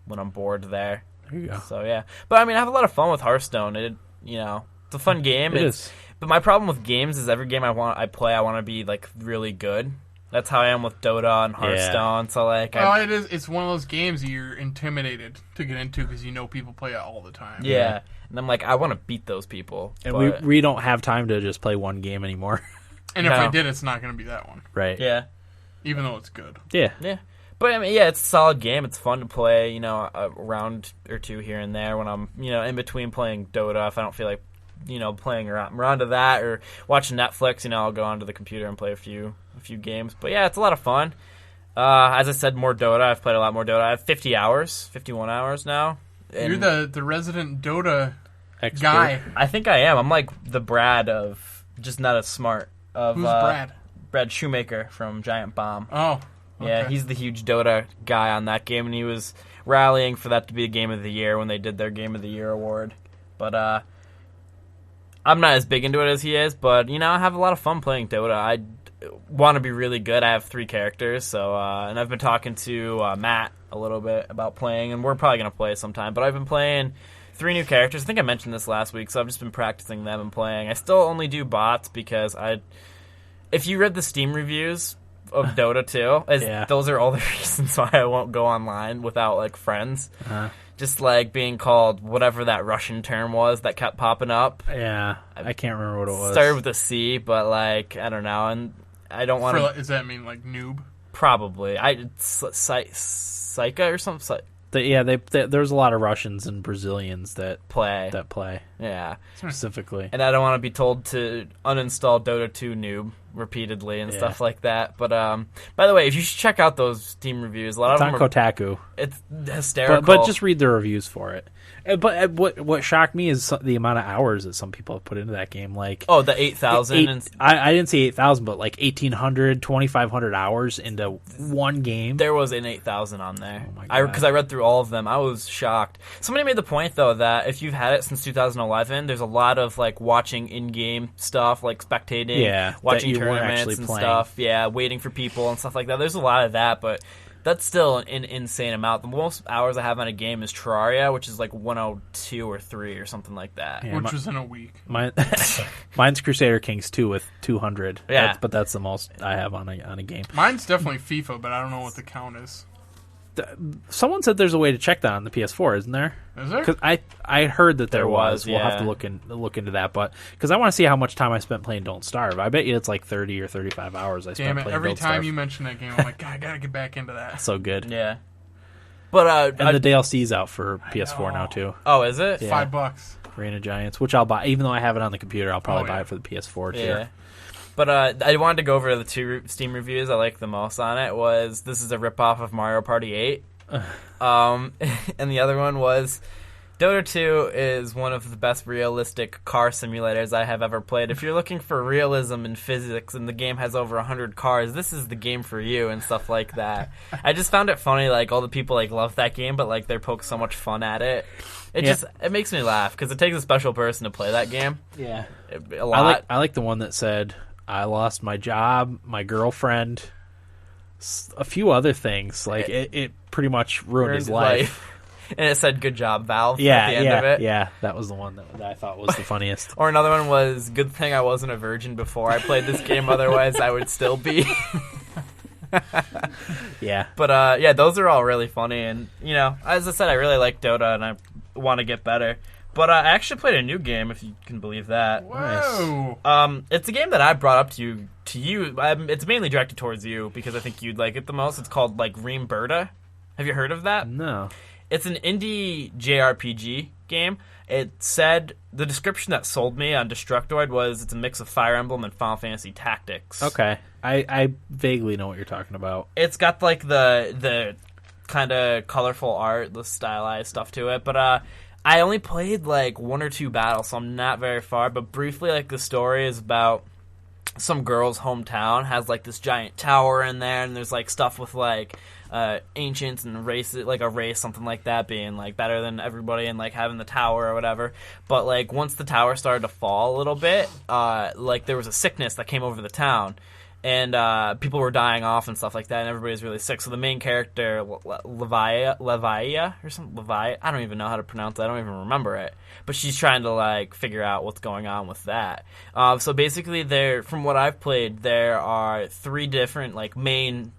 when I'm bored there. There you go. So yeah, but I mean, I have a lot of fun with Hearthstone. It's a fun game. It is. But my problem with games is every game I play, I want to be like really good. That's how I am with Dota and Hearthstone. So like, Well, it's one of those games you're intimidated to get into because you know people play it all the time. yeah, and I'm like, I want to beat those people. And but, we don't have time to just play one game anymore. And if No. I did, it's not going to be that one, Right. yeah, even though it's good. Yeah. yeah. But I mean, yeah, it's a solid game. It's fun to play. A round or two here and there when I'm in between playing Dota. If I don't feel like playing around to that or watching Netflix, I'll go onto the computer and play a few games. But yeah, it's a lot of fun. As I said, more Dota. I've played a lot more Dota. I have 51 hours now. You're the resident Dota Expert. guy. I think I am. I'm like the Brad of just not as smart. Of Who's Brad? Brad Shoemaker from Giant Bomb. Oh, Yeah, okay. he's the huge Dota guy on that game, and he was rallying for that to be a Game of the Year when they did their Game of the Year award. But I'm not as big into it as he is, but I have a lot of fun playing Dota. I want to be really good. I have 3 characters, so and I've been talking to Matt a little bit about playing, and we're probably going to play sometime. But I've been playing 3 new characters. I think I mentioned this last week, so I've just been practicing them and playing. I still only do bots because if you read the Steam reviews of Dota 2, those are all the reasons why I won't go online without like friends. Just like being called whatever that Russian term was that kept popping up. Yeah. I can't remember what it was. Started with a C, but like I don't know, and I don't want to. Does that mean like noob? Probably Psycha or something. There's a lot of Russians and Brazilians that Play. Yeah. specifically. And I don't want to be told to uninstall Dota 2 noob repeatedly and stuff like that. But by the way, if you should check out those Steam reviews, a lot It's of on them are Kotaku. it's hysterical. But just read the reviews for it. But what shocked me is the amount of hours that some people have put into that game. Like the 8,000 I didn't say 8,000, but like 1,800, 2,500 hours into one game. there was an 8,000 on there. Oh my God. Because I read through all of them. I was shocked. Somebody made the point though that if you've had it since 2011, there's a lot of like watching in-game stuff, like spectating, watching that you weren't tournaments actually and playing. stuff. Yeah, waiting for people and stuff like that. There's a lot of that, but that's still an insane amount. The most hours I have on a game is Terraria, which is like 102 or 3 or something like that. Yeah, Which was in a week. Mine's Crusader Kings 2 with 200. Yeah. But that's the most I have on a game. Mine's definitely FIFA, but I don't know what the count is. Someone said there's a way to check that on the PS4, isn't there? Is there? Because I heard that there was. We'll have yeah. to look into that, but because I want to see how much time I spent playing Don't Starve. I bet you it's like 30 or 35 hours I spent Damn it! playing Every Don't time Starve. you mention that game, I'm like, God, I gotta get back into that. So good. Yeah. But And the DLC's out for PS4 now too. oh, is it? Yeah. $5. Reign of Giants, which I'll buy. Even though I have it on the computer, I'll probably Oh, yeah. buy it for the PS4 too. Yeah. But I wanted to go over the two Steam reviews I liked the most on it. Was this is a ripoff of Mario Party 8, and the other one was Dota 2 is one of the best realistic car simulators I have ever played. If you're looking for realism in physics and the game has over 100 cars, this is the game for you and stuff like that. I just found it funny, like all the people like love that game, but like they poke so much fun at it. It makes me laugh because it takes a special person to play that game. Yeah. A lot. I like the one that said, I lost my job, my girlfriend, a few other things. Like, it pretty much ruined his life. And it said, good job, Valve, Yeah, at the end of it. Yeah, that was the one that I thought was the funniest. Or another one was, good thing I wasn't a virgin before I played this game, otherwise I would still be. Yeah. But, yeah, those are all really funny. And, you know, as I said, I really like Dota, and I want to get better. But I actually played a new game, if you can believe that. Whoa! It's a game that I brought up to you. It's mainly directed towards you, because I think you'd like it the most. It's called, like, Reamberta. Have you heard of that? No. It's an indie JRPG game. It said, the description that sold me on Destructoid was it's a mix of Fire Emblem and Final Fantasy Tactics. Okay. I vaguely know what you're talking about. It's got, like, the kind of colorful art, the stylized stuff to it, but, I only played, like, 1 or 2 battles, so I'm not very far, but briefly, like, the story is about some girl's hometown has, like, this giant tower in there, and there's, like, stuff with, like, ancients and races, like, a race, something like that, being, like, better than everybody and, like, having the tower or whatever. But, like, once the tower started to fall a little bit, like, there was a sickness that came over the town. And people were dying off and stuff like that, and everybody was really sick. So the main character, Leviah, or something, Leviah, I don't even know how to pronounce it. I don't even remember it. But she's trying to, like, figure out what's going on with that. So basically, from what I've played, there are 3 different, like, main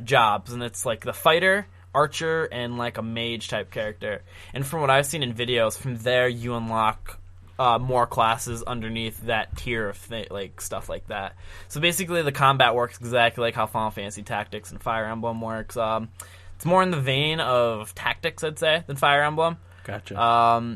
jobs. And it's, like, the fighter, archer, and, like, a mage-type character. And from what I've seen in videos, from there you unlock more classes underneath that tier of like stuff like that. So basically, the combat works exactly like how Final Fantasy Tactics and Fire Emblem works. It's more in the vein of Tactics, I'd say, than Fire Emblem. Gotcha.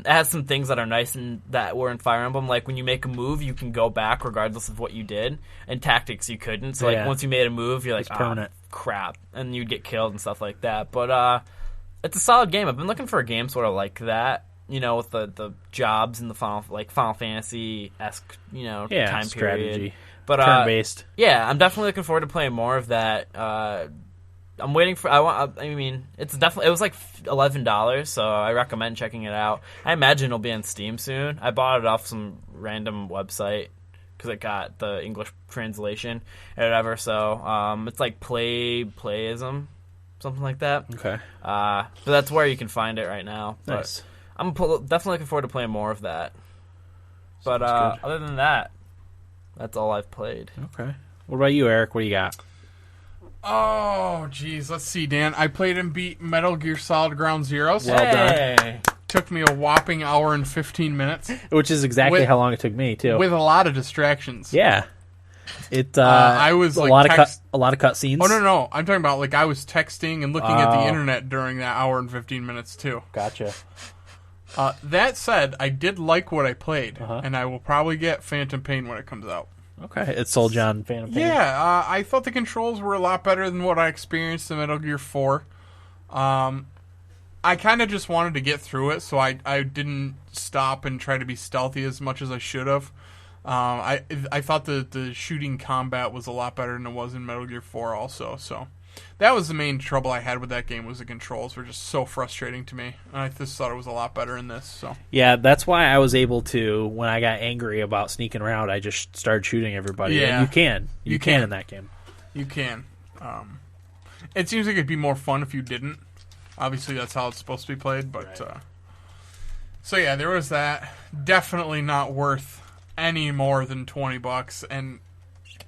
It has some things that are nice and that were in Fire Emblem, like when you make a move, you can go back regardless of what you did. In Tactics, you couldn't. So like once you made a move, you're like, permanent. Crap, and you'd get killed and stuff like that. But it's a solid game. I've been looking for a game sort of like that. You know, with the jobs in the Final Fantasy-esque, time strategy. period. But turn-based. Yeah, I'm definitely looking forward to playing more of that. I'm waiting for. I mean, it was like $11, so I recommend checking it out. I imagine it'll be on Steam soon. I bought it off some random website because it got the English translation or whatever. So it's like Playism, something like that. Okay. But that's where you can find it right now. Nice. But I'm definitely looking forward to playing more of that. But Sounds good. other than that, that's all I've played. Okay. What about you, Eric? What do you got? Oh, geez. Let's see, Dan. I played and beat Metal Gear Solid Ground Zeroes. Well done. Took me a whopping hour and 15 minutes. Which is exactly how long it took me, too. With a lot of distractions. Yeah. It. I was a like lot of cutscenes. Oh, no. I'm talking about, like, I was texting and looking at the internet during that hour and 15 minutes, too. Gotcha. That said, I did like what I played, and I will probably get Phantom Pain when it comes out. Okay, it's sold you on Phantom Pain. Yeah, I thought the controls were a lot better than what I experienced in Metal Gear 4. I kind of just wanted to get through it, so I didn't stop and try to be stealthy as much as I should have. I thought the shooting combat was a lot better than it was in Metal Gear 4 also, so... That was the main trouble I had with that game, was the controls were just so frustrating to me. And I just thought it was a lot better in this. So yeah, that's why I was able to, when I got angry about sneaking around, I just started shooting everybody. Yeah. And you can in that game. You can. It seems like it'd be more fun if you didn't. Obviously, that's how it's supposed to be played. But right. So yeah, there was that. Definitely not worth any more than $20. And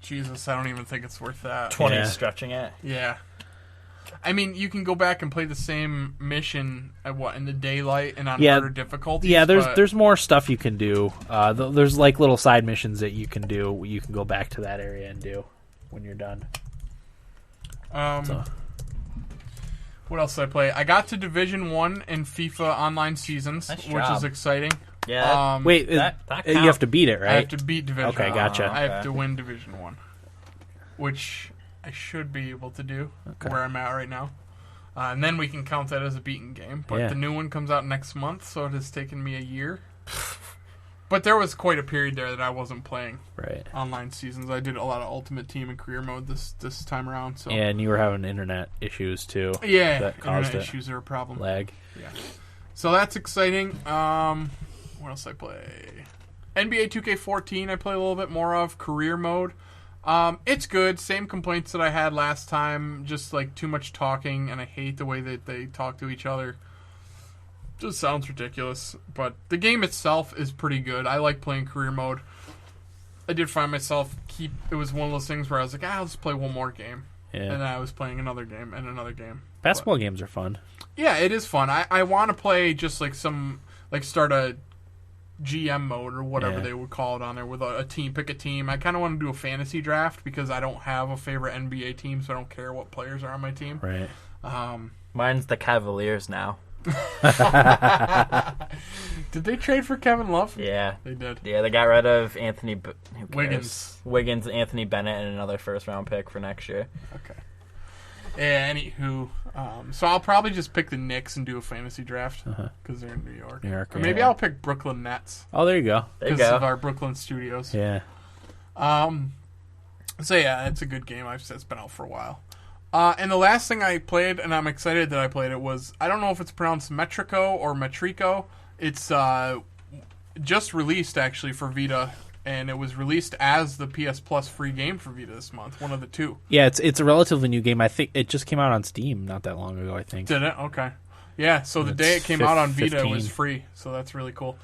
Jesus, I don't even think it's worth that. 20 Yeah. stretching it. Yeah. I mean, you can go back and play the same mission in the daylight and on Yeah. harder difficulties. Yeah, but there's more stuff you can do. There's like little side missions that you can do. You can go back to that area and do when you're done. So. What else did I play? I got to Division 1 in FIFA Online Seasons, Nice which job. is exciting. Yeah. Wait, that you have to beat it, right? I have to beat Division Okay, 1. gotcha. I have to win Division 1, which I should be able to do where I'm at right now. And then we can count that as a beaten game. But the new one comes out next month, so it has taken me a year. But there was quite a period there that I wasn't playing online seasons. I did a lot of Ultimate Team and career mode this time around. So And you were having internet issues too. yeah, that caused internet it. issues are a problem. Lag. Yeah, so that's exciting. What else I play? NBA 2K14 I play a little bit more of. Career mode. It's good. Same complaints that I had last time. Just like too much talking, and I hate the way that they talk to each other. Just sounds ridiculous. But the game itself is pretty good. I like playing career mode. I did find myself it was one of those things where I was like, I'll just play one more game. Yeah. And then I was playing another game and another game. Basketball games are fun. Yeah, it is fun. I want to play just like start a GM mode or whatever they would call it on there with a team. Pick a team. I kind of want to do a fantasy draft because I don't have a favorite NBA team, so I don't care what players are on my team. Right. Mine's the Cavaliers now. Did they trade for Kevin Love? Yeah. They did. Yeah, they got rid of Anthony Wiggins, Anthony Bennett, and another first-round pick for next year. Okay. Yeah, anywho. So I'll probably just pick the Knicks and do a fantasy draft because they're in New York. Or maybe I'll pick Brooklyn Nets Oh, there you go. There you because go. of our Brooklyn studios. Yeah. So yeah, it's a good game. It's been out for a while. And the last thing I played, and I'm excited that I played it, was, I don't know if it's pronounced Metrico or Metrico. It's just released, actually, for Vita, and it was released as the PS Plus free game for Vita this month, one of the two. Yeah, it's a relatively new game. I think it just came out on Steam not that long ago, I think. Did it? Okay. Yeah, so the It's day it came out on Vita, 15. it was free, so that's really cool.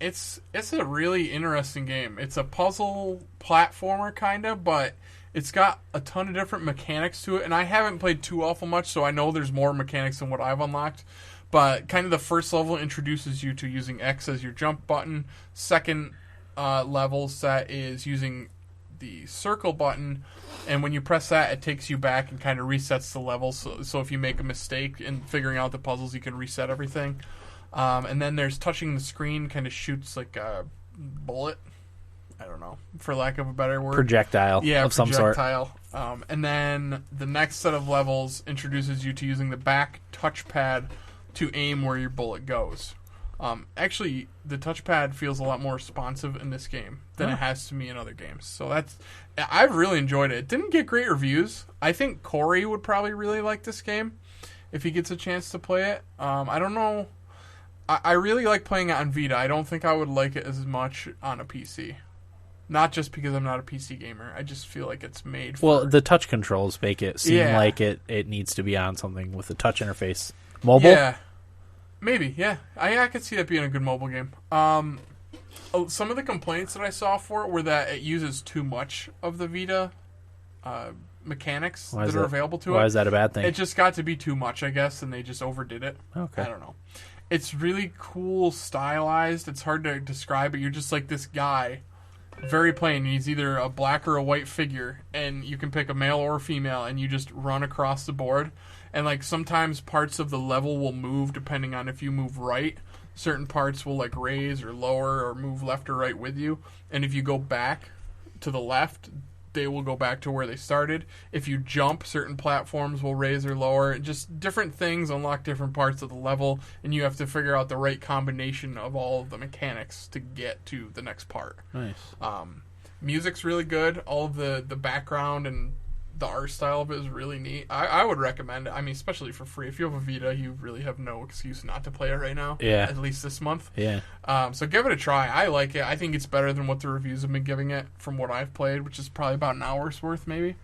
It's a really interesting game. It's a puzzle platformer, kind of, but it's got a ton of different mechanics to it, and I haven't played too awful much, so I know there's more mechanics than what I've unlocked. But kind of the first level introduces you to using X as your jump button. Second level set is using the circle button, and when you press that, it takes you back and kind of resets the level. So if you make a mistake in figuring out the puzzles, you can reset everything. And then there's touching the screen, kind of shoots like a bullet. I don't know, for lack of a better word. Projectile of some sort. And then the next set of levels introduces you to using the back touchpad to aim where your bullet goes. Actually, the touchpad feels a lot more responsive in this game than it has to me in other games. So I've really enjoyed it. It didn't get great reviews. I think Corey would probably really like this game if he gets a chance to play it. I don't know. I really like playing it on Vita. I don't think I would like it as much on a PC. Not just because I'm not a PC gamer. I just feel like it's made for... Well, the touch controls make it seem like it needs to be on something with a touch interface. Mobile? Yeah. Maybe, yeah. I could see that being a good mobile game. Some of the complaints that I saw for it were that it uses too much of the Vita mechanics that are available to it. Why is that a bad thing? It just got to be too much, I guess, and they just overdid it. Okay. I don't know. It's really cool, stylized. It's hard to describe, but you're just like this guy... Very plain. He's either a black or a white figure, and you can pick a male or a female, and you just run across the board. And like sometimes parts of the level will move depending on if you move right. Certain parts will like raise or lower or move left or right with you. And if you go back to the left, they will go back to where they started. If you jump, certain platforms will raise or lower. Just different things unlock different parts of the level, and you have to figure out the right combination of all of the mechanics to get to the next part. Nice. Music's really good. All of the background and the art style of it is really neat. I would recommend it. I mean, especially for free. If you have a Vita, you really have no excuse not to play it right now. Yeah. At least this month. Yeah. So give it a try. I like it. I think it's better than what the reviews have been giving it from what I've played, which is probably about an hour's worth, maybe.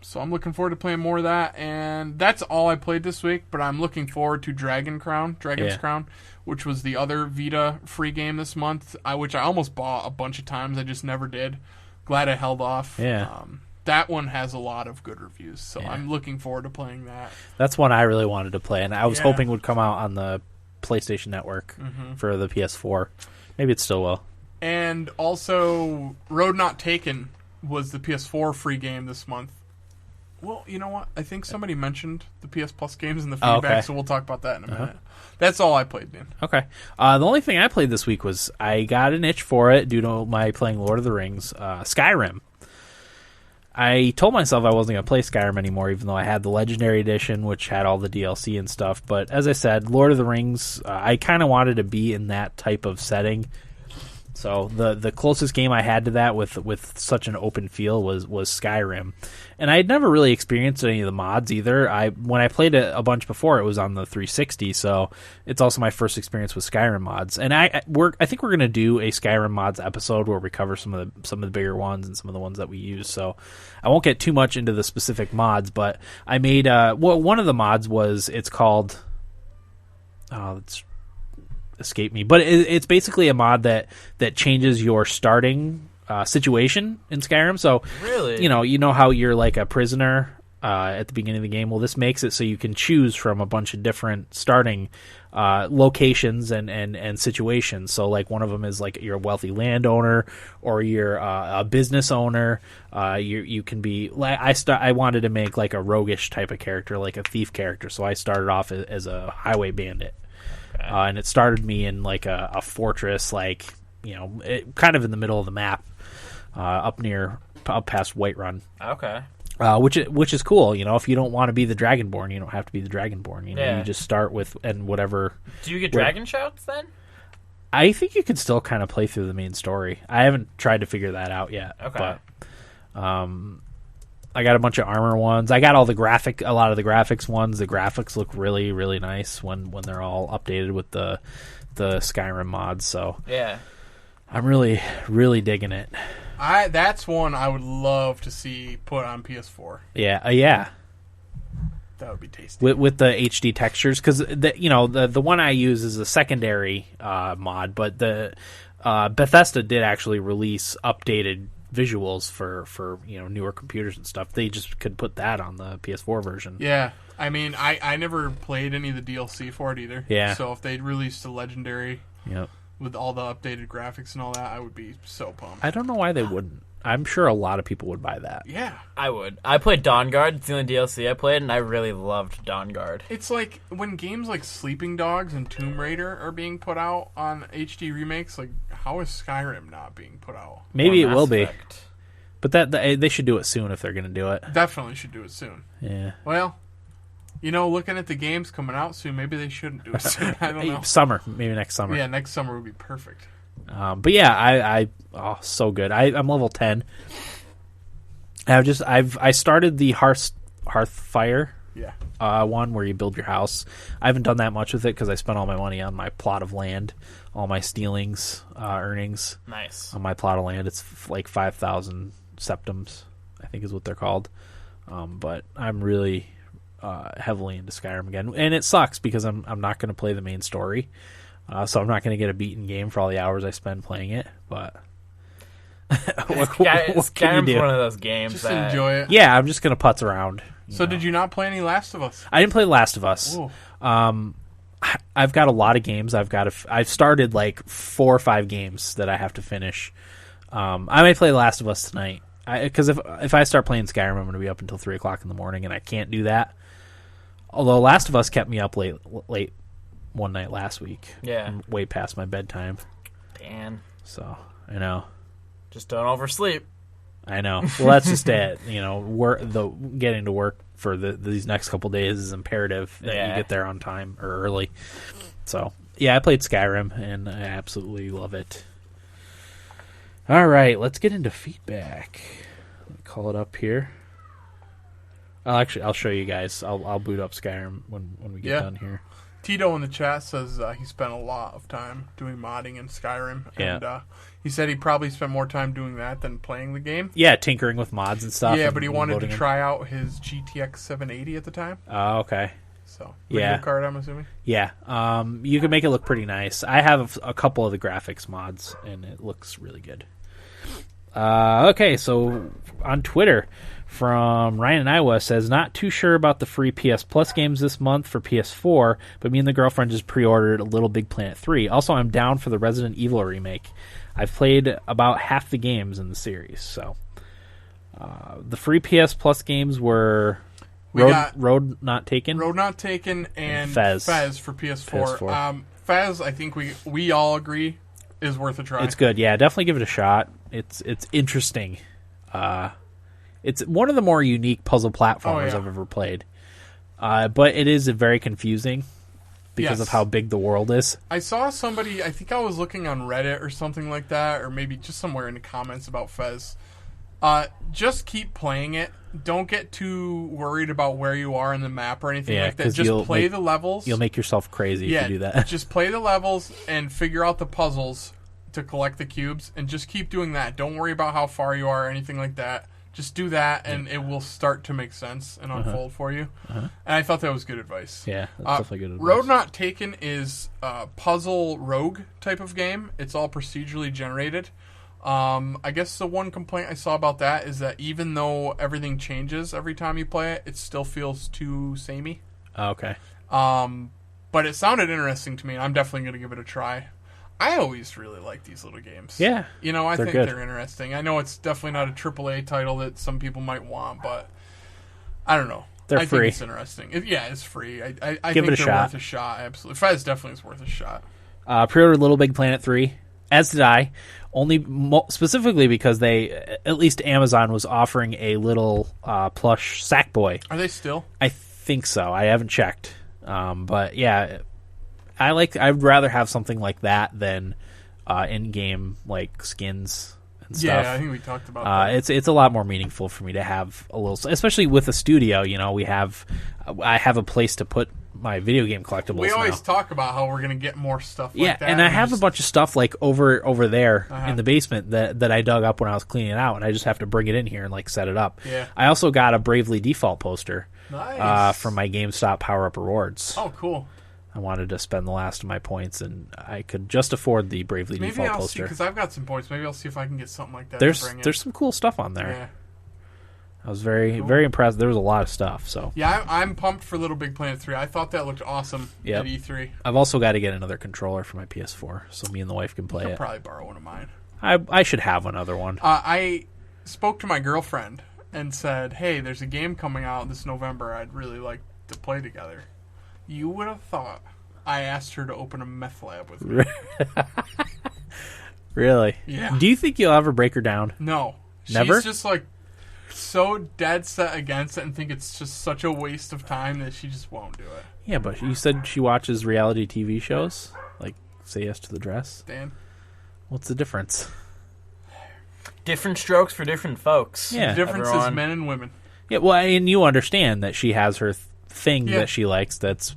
So I'm looking forward to playing more of that. And that's all I played this week, but I'm looking forward to Dragon's Crown, which was the other Vita free game this month, which I almost bought a bunch of times. I just never did. Glad I held off. Yeah. that one has a lot of good reviews, so I'm looking forward to playing that. That's one I really wanted to play, and I was Yeah. hoping would come out on the PlayStation Network for the PS4. Maybe it still will. And also, Road Not Taken was the PS4 free game this month. Well, you know what? I think somebody mentioned the PS Plus games in the feedback, okay. so we'll talk about that in a minute. That's all I played, man. Okay. The only thing I played this week was I got an itch for it due to my playing Lord of the Rings, Skyrim. I told myself I wasn't going to play Skyrim anymore, even though I had the Legendary Edition, which had all the DLC and stuff. But as I said, Lord of the Rings, I kind of wanted to be in that type of setting. So the closest game I had to that with such an open feel was Skyrim. And I had never really experienced any of the mods either. When I played it a bunch before, it was on the 360, so it's also my first experience with Skyrim mods. And I think we're going to do a Skyrim mods episode where we cover some of the bigger ones and some of the ones that we use. So I won't get too much into the specific mods, but I made one of the mods it's called it's escaped me, but it's basically a mod that changes your starting situation in Skyrim. So Really? you know how you're like a prisoner at the beginning of the game. Well, this makes it so you can choose from a bunch of different starting locations and situations. So like one of them is like you're a wealthy landowner or you're a business owner. You can be like I wanted to make like a roguish type of character, like a thief character. So I started off as a highway bandit. And it started me in like a fortress, like kind of in the middle of the map, up past Whiterun. Okay. Which is cool. If you don't want to be the Dragonborn, you don't have to be the Dragonborn. You just start with and whatever. Do you get dragon shouts then? I think you can still kind of play through the main story. I haven't tried to figure that out yet. Okay. But I got a bunch of armor ones. I got a lot of the graphics ones. The graphics look really, really nice when they're all updated with the Skyrim mods. So Yeah. I'm really, really digging it. That's one I would love to see put on PS4. Yeah, yeah. That would be tasty. With the HD textures, because the one I use is a secondary mod, but the Bethesda did actually release updated visuals for newer computers and stuff. They just could put that on the PS4 version. Yeah. I mean, I never played any of the DLC for it either. Yeah. So if they'd released a Legendary Yep. with all the updated graphics and all that, I would be so pumped. I don't know why they wouldn't. I'm sure a lot of people would buy that. Yeah. I would. I played Dawn Guard. It's the only DLC I played, and I really loved Dawn Guard. It's like when games like Sleeping Dogs and Tomb Raider are being put out on HD remakes, like how is Skyrim not being put out? Maybe Or it will Mass be. Effect. But they should do it soon if they're going to do it. Definitely should do it soon. Yeah. Well, looking at the games coming out soon, maybe they shouldn't do it soon. I don't know. Summer, maybe next summer. Yeah, next summer would be perfect. But yeah, so good. I'm level 10. I started the Hearthfire one where you build your house. I haven't done that much with it because I spent all my money on my plot of land, all my stealings, earnings. Nice. On my plot of land. It's like 5,000 septums, I think is what they're called. But I'm really heavily into Skyrim again, and it sucks because I'm not going to play the main story, so I'm not going to get a beaten game for all the hours I spend playing it. But what can you Skyrim's do? one of those games Just that enjoy it. Yeah, I'm just going to putz around. So did you not play any Last of Us? I didn't play Last of Us. Ooh. I've got a lot of games. I've started like 4 or 5 games that I have to finish. I may play Last of Us tonight because if I start playing Skyrim, I'm going to be up until 3:00 in the morning, and I can't do that. Although Last of Us kept me up late one night last week. Yeah. Way past my bedtime. Dan, So I know. just don't oversleep. I know. Well, that's just it. Getting to work for these next couple days is imperative that you get there on time or early. So yeah, I played Skyrim and I absolutely love it. All right, let's get into feedback. Let me call it up here. I'll show you guys. I'll boot up Skyrim when we get done here. Tito in the chat says he spent a lot of time doing modding in Skyrim, and he said he probably spent more time doing that than playing the game. Yeah, tinkering with mods and stuff. Yeah, but he wanted to loading them. try out his GTX 780 at the time. Oh, okay. So, Yeah. video card, I'm assuming. Yeah, you can make it look pretty nice. I have a couple of the graphics mods, and it looks really good. Okay, so on Twitter, From Ryan in Iowa says, not too sure about the free PS Plus games this month for PS4, but me and the girlfriend just pre-ordered a Little Big Planet 3. Also, I'm down for the Resident Evil remake. I've played about half the games in the series. So, the free PS Plus games were Road Not Taken, and Fez for PS4. Fez, I think we all agree, is worth a try. It's good. Yeah, definitely give it a shot. It's interesting. It's one of the more unique puzzle platformers I've ever played. But it is very confusing because of how big the world is. I saw somebody, I think I was looking on Reddit or something like that, or maybe just somewhere in the comments about Fez. Just keep playing it. Don't get too worried about where you are in the map or anything like that. Just play the levels. You'll make yourself crazy if you do that. Just play the levels and figure out the puzzles to collect the cubes, and just keep doing that. Don't worry about how far you are or anything like that. Just do that, and it will start to make sense and unfold for you. And I thought that was good advice. Yeah, that's definitely good advice. Road Not Taken is a puzzle rogue type of game. It's all procedurally generated. I guess the one complaint I saw about that is that even though everything changes every time you play it, it still feels too samey. Okay. But it sounded interesting to me, and I'm definitely going to give it a try. I always really like these little games. Yeah. I think good. they're interesting. I know it's definitely not a AAA title that some people might want, but I don't know. They're I free. think it's interesting. It's free. I Give think it a they're shot. worth a shot, absolutely. Fez definitely is worth a shot. Pre-ordered Little Big Planet 3, as did I. Only specifically because at least Amazon was offering a little plush Sackboy. Are they still? I think so. I haven't checked. But yeah, I'd rather have something like that than in-game like skins and stuff. Yeah, I think we talked about that. It's a lot more meaningful for me to have a little, especially with a studio. I have a place to put my video game collectibles. We always now. talk about how we're going to get more stuff like that. And I have a bunch of stuff like over there in the basement that I dug up when I was cleaning it out, and I just have to bring it in here and like set it up. Yeah. I also got a Bravely Default poster Nice. from my GameStop Power Up Rewards. Oh, cool. I wanted to spend the last of my points, and I could just afford the Bravely Maybe Default I'll see, poster. because I've got some points. Maybe I'll see if I can get something like that. There's some cool stuff on there. Yeah. I was very impressed. There was a lot of stuff. So Yeah, I'm pumped for Little Big Planet 3. I thought that looked awesome Yep. at E3. I've also got to get another controller for my PS4, so me and the wife can play I'll it. probably borrow one of mine. I should have another one. I spoke to my girlfriend and said, hey, there's a game coming out this November I'd really like to play together. You would have thought I asked her to open a meth lab with me. Really? Yeah. Do you think you'll ever break her down? No. Never? She's just like so dead set against it and think it's just such a waste of time that she just won't do it. Yeah, but you said she watches reality TV shows, like Say Yes to the Dress. Dan? What's the difference? Different strokes for different folks. Yeah. The difference is Everyone. men and women. Yeah, well, and you understand that she has her thing Yeah. that she likes. That's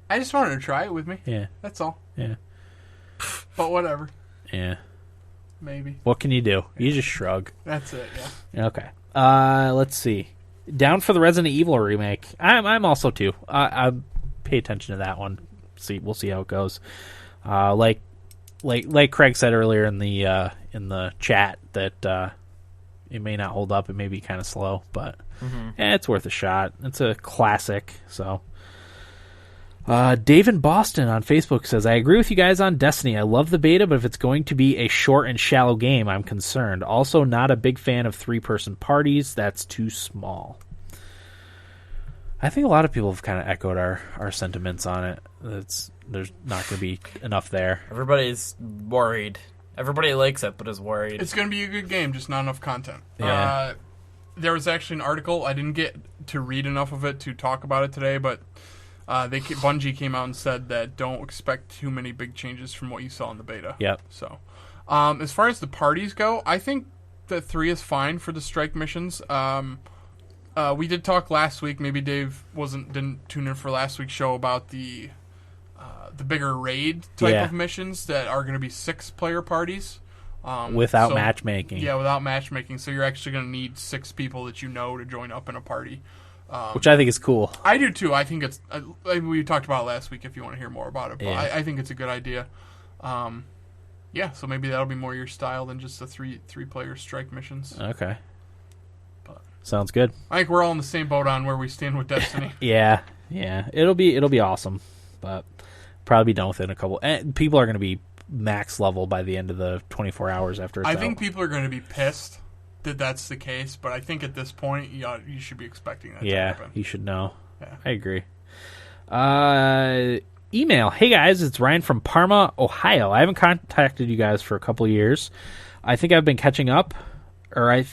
I just wanted her to try it with me. yeah, That's all. yeah, But whatever. yeah. Maybe. What can you do? You just shrug. That's it, yeah. Okay. Let's see. Down for the Resident Evil remake. I'm also too. I pay attention to that one. We'll see how it goes. Like Craig said earlier in the chat that it may not hold up. It may be kind of slow, but it's worth a shot. It's a classic. So. Dave in Boston on Facebook says, I agree with you guys on Destiny. I love the beta, but if it's going to be a short and shallow game, I'm concerned. Also, not a big fan of 3-person parties. That's too small. I think a lot of people have kind of echoed our sentiments on it. There's not going to be enough there. Everybody's worried. Everybody likes it, but is worried. It's going to be a good game, just not enough content. Yeah. There was actually an article. I didn't get to read enough of it to talk about it today, but Bungie came out and said that don't expect too many big changes from what you saw in the beta. Yep. So, as far as the parties go, I think that 3 is fine for the strike missions. We did talk last week. Maybe Dave didn't tune in for last week's show about the bigger raid type of missions that are going to be 6-player parties. Without matchmaking. Yeah, without matchmaking. So you're actually going to need 6 people that you know to join up in a party. Which I think is cool. I do too. I think it's. We talked about it last week. If you want to hear more about it, but Yeah. I think it's a good idea. Yeah, so maybe that'll be more your style than just the three player strike missions. Okay. Sounds good. I think we're all in the same boat on where we stand with Destiny. Yeah. It'll be awesome, but probably be done within a couple. And people are going to be max level by the end of the 24 hours after it's I out. think people are going to be pissed that that's the case, but I think at this point, you should be expecting that to happen. You should know. Yeah. I agree. Email. Hey guys, it's Ryan from Parma, Ohio. I haven't contacted you guys for a couple years. I think I've been catching up, a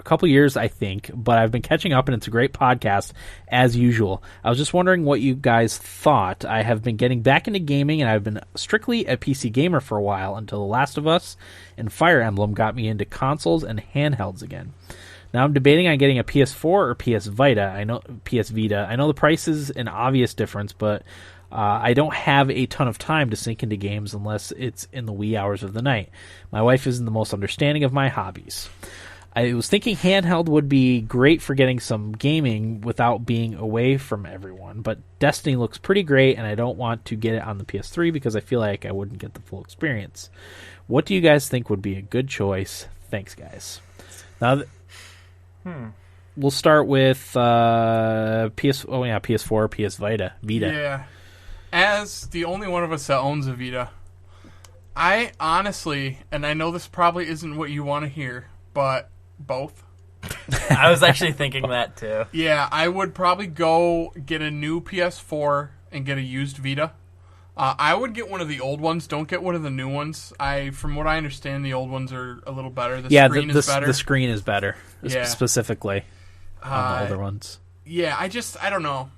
couple years, but I've been catching up, and it's a great podcast, as usual. I was just wondering what you guys thought. I have been getting back into gaming, and I've been strictly a PC gamer for a while, until The Last of Us and Fire Emblem got me into consoles and handhelds again. Now I'm debating on getting a PS4 or PS Vita. I know the price is an obvious difference, but I don't have a ton of time to sink into games unless it's in the wee hours of the night. My wife isn't the most understanding of my hobbies. I was thinking handheld would be great for getting some gaming without being away from everyone, but Destiny looks pretty great, and I don't want to get it on the PS3 because I feel like I wouldn't get the full experience. What do you guys think would be a good choice? Thanks, guys. Now, we'll start with PS4, PS Vita. Yeah. As the only one of us that owns a Vita, I honestly, and I know this probably isn't what you want to hear, but both. I was actually thinking that too. Yeah, I would probably go get a new PS4 and get a used Vita. I would get one of the old ones. Don't get one of the new ones. From what I understand, the old ones are a little better. The screen is better. The screen is better, Yeah. specifically on the older ones. Yeah, I don't know.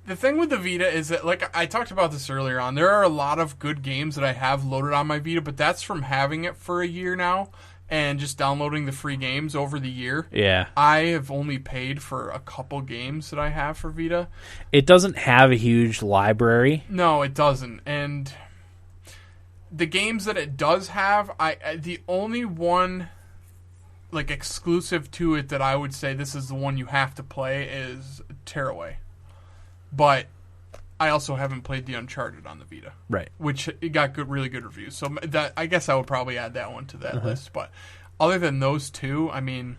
The thing with the Vita is that, like I talked about this earlier on, there are a lot of good games that I have loaded on my Vita, but that's from having it for a year now and just downloading the free games over the year. Yeah. I have only paid for a couple games that I have for Vita. It doesn't have a huge library. No, it doesn't. And the games that it does have, the only one like exclusive to it that I would say this is the one you have to play is Tearaway. But I also haven't played the Uncharted on the Vita, Right. which it got really good reviews. So that I guess I would probably add that one to that list. But other than those two, I mean,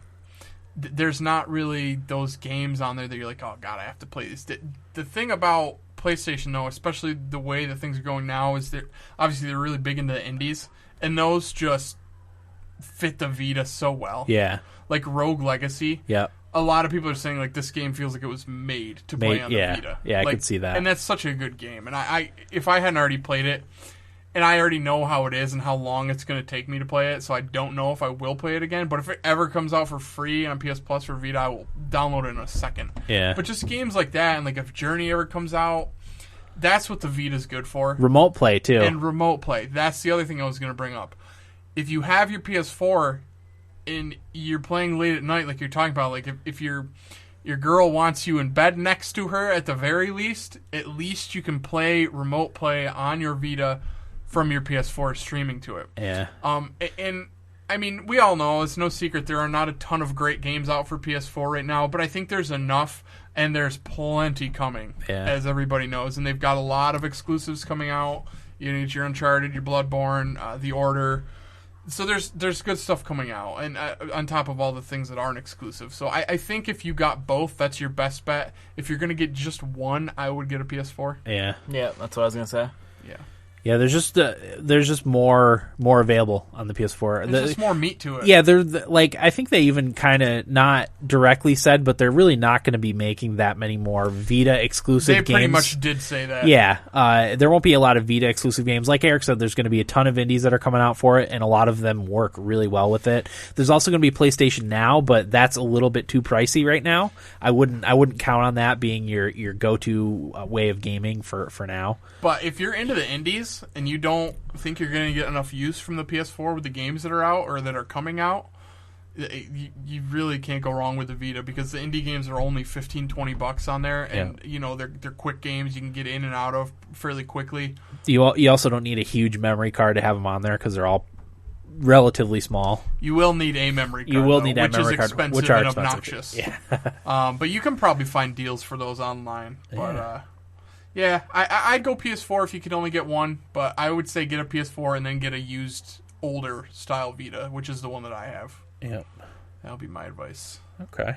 there's not really those games on there that you're like, oh god, I have to play this. The thing about PlayStation, though, especially the way that things are going now, is they're really big into the indies, and those just fit the Vita so well. Yeah. Like Rogue Legacy. Yep. A lot of people are saying like this game feels like it was made to play on the Vita. Yeah, I like, could see that. And that's such a good game. And I if I hadn't already played it, and I already know how it is and how long it's going to take me to play it, so I don't know if I will play it again. But if it ever comes out for free on PS Plus for Vita, I will download it in a second. Yeah. But just games like that, and like if Journey ever comes out, that's what the Vita's good for. Remote play, too. And remote play. That's the other thing I was going to bring up. If you have your PS4 and you're playing late at night, like you're talking about, like if your girl wants you in bed next to her, at the very least, at least you can play remote play on your Vita from your PS4 streaming to it. Yeah. And I mean, we all know, it's no secret, there are not a ton of great games out for PS4 right now, but I think there's enough, and there's plenty coming, as everybody knows. And they've got a lot of exclusives coming out. You know, your Uncharted, your Bloodborne, The Order. So there's good stuff coming out, and on top of all the things that aren't exclusive. So I think if you got both, that's your best bet. If you're going to get just one, I would get a PS4. Yeah. Yeah, that's what I was going to say. Yeah. Yeah, there's just more available on the PS4. There's just more meat to it. Yeah, like I think they even kind of not directly said, but they're really not going to be making that many more Vita exclusive games. They pretty much did say that. Yeah, there won't be a lot of Vita exclusive games. Like Eric said, there's going to be a ton of indies that are coming out for it, and a lot of them work really well with it. There's also going to be PlayStation Now, but that's a little bit too pricey right now. I wouldn't count on that being your go-to way of gaming for now. But if you're into the indies and you don't think you're going to get enough use from the PS4 with the games that are out or that are coming out, you really can't go wrong with the Vita, because the indie games are only $15-$20 on there, and you know they're quick games you can get in and out of fairly quickly. You also don't need a huge memory card to have them on there because they're all relatively small. You will need a memory card. Which is expensive which are and expensive. obnoxious. Yeah. But you can probably find deals for those online. But yeah, I'd go PS4 if you could only get one, but I would say get a PS4 and then get a used older style Vita, which is the one that I have. Yep. That'll be my advice. Okay.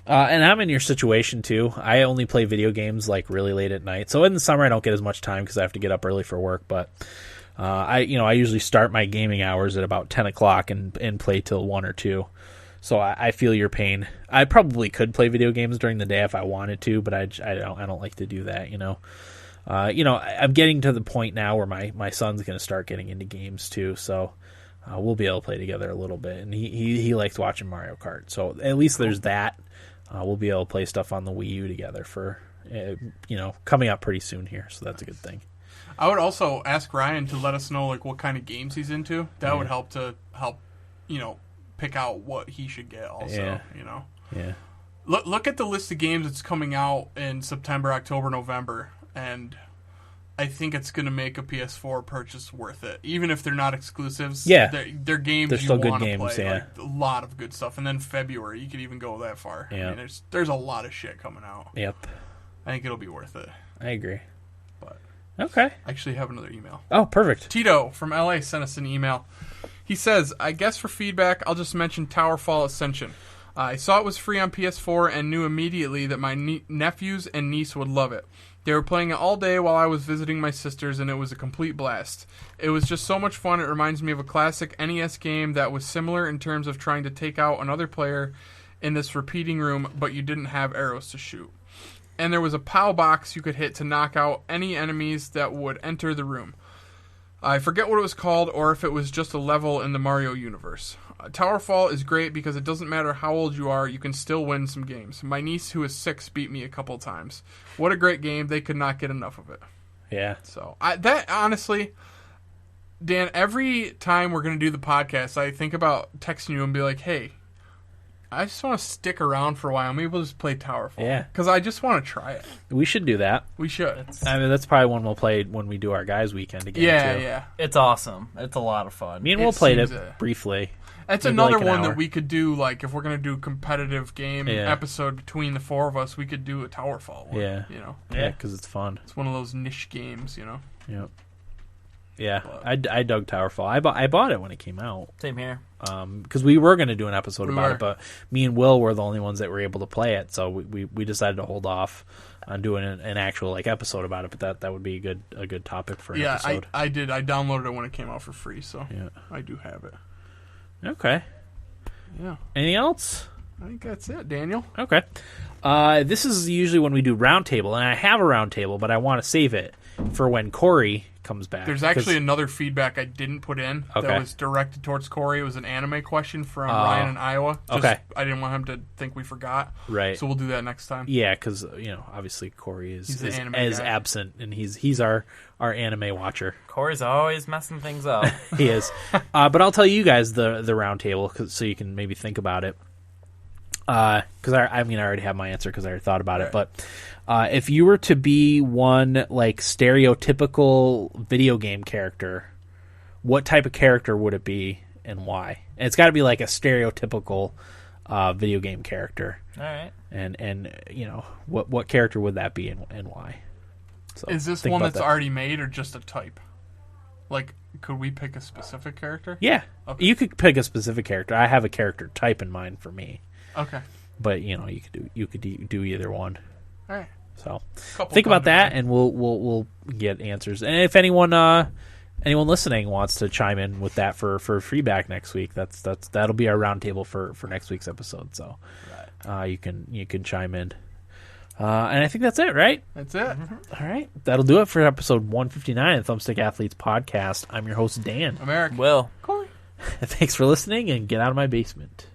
And I'm in your situation too. I only play video games like really late at night. So in the summer I don't get as much time because I have to get up early for work. But I usually start my gaming hours at about 10 o'clock and play till 1 or 2. So I feel your pain. I probably could play video games during the day if I wanted to, but I don't like to do that. I'm getting to the point now where my son's going to start getting into games too. So we'll be able to play together a little bit, and he likes watching Mario Kart. So at least there's that. We'll be able to play stuff on the Wii U together for, coming up pretty soon here. So that's a good thing. I would also ask Ryan to let us know like what kind of games he's into. That would help pick out what he should get. Also, Yeah. Look at the list of games that's coming out in September, October, November, and I think it's going to make a PS4 purchase worth it, even if they're not exclusives. Yeah, they're games they're still you good want to games. play. Yeah, like, a lot of good stuff, and then February you could even go that far. Yeah, I mean, there's a lot of shit coming out. Yep, I think it'll be worth it. I agree. But okay, I actually have another email. Oh, perfect. Tito from LA sent us an email. He says, I guess for feedback, I'll just mention Towerfall Ascension. I saw it was free on PS4 and knew immediately that my nephews and niece would love it. They were playing it all day while I was visiting my sisters, and it was a complete blast. It was just so much fun. It reminds me of a classic NES game that was similar in terms of trying to take out another player in this repeating room, but you didn't have arrows to shoot. And there was a POW box you could hit to knock out any enemies that would enter the room. I forget what it was called or if it was just a level in the Mario universe. Towerfall is great because it doesn't matter how old you are, you can still win some games. My niece, who is 6, beat me a couple times. What a great game. They could not get enough of it. Yeah. So, that honestly, Dan, every time we're going to do the podcast, I think about texting you and be like, hey, I just want to stick around for a while. Maybe we'll just play Towerfall. Yeah. Because I just want to try it. We should do that. We should. That's probably one we'll play when we do our guys' weekend again. Yeah, too. yeah. It's awesome. It's a lot of fun. Me and Will played it seems, briefly. That's Maybe another like an one hour. that we could do, like, if we're going to do a competitive game episode between the four of us, we could do a Towerfall one. Yeah. Yeah. Because it's fun. It's one of those niche games, Yep. Yeah, I dug Towerfall. I bought it when it came out. Same here. Because we were going to do an episode We about were. it, but me and Will were the only ones that were able to play it, so we decided to hold off on doing an actual episode about it. But that would be a good topic for an episode. I did. I downloaded it when it came out for free, so Yeah. I do have it. Okay. Yeah. Anything else? I think that's it, Daniel. Okay. This is usually when we do roundtable, and I have a roundtable, but I want to save it for when Corey comes back. There's actually another feedback I didn't put in Okay. that was directed towards Corey. It was an anime question from Ryan in Iowa. Okay. I didn't want him to think we forgot. Right. So we'll do that next time. Yeah, because obviously Corey He's is the anime as guy. absent, and he's our anime watcher. Corey's always messing things up. He is. But I'll tell you guys the roundtable so you can maybe think about it. Because I already have my answer because I already thought about it. But if you were to be one like stereotypical video game character, what type of character would it be and why? And it's got to be like a stereotypical video game character. All right. And what character would that be and why? So Is this think one about that's that. already made or just a type? Like, could we pick a specific character? Yeah, Okay. you could pick a specific character. I have a character type in mind for me. Okay. But you could do either one. All right. So Couple think about come to that, mind. and we'll get answers. And if anyone listening wants to chime in with that for feedback next week, that'll be our roundtable for next week's episode. So you can chime in. And I think that's it, right? That's it. All right, that'll do it for episode 159 of Thumbstick Athletes Podcast. I'm your host Dan. America. Will. Corey. Thanks for listening, and get out of my basement.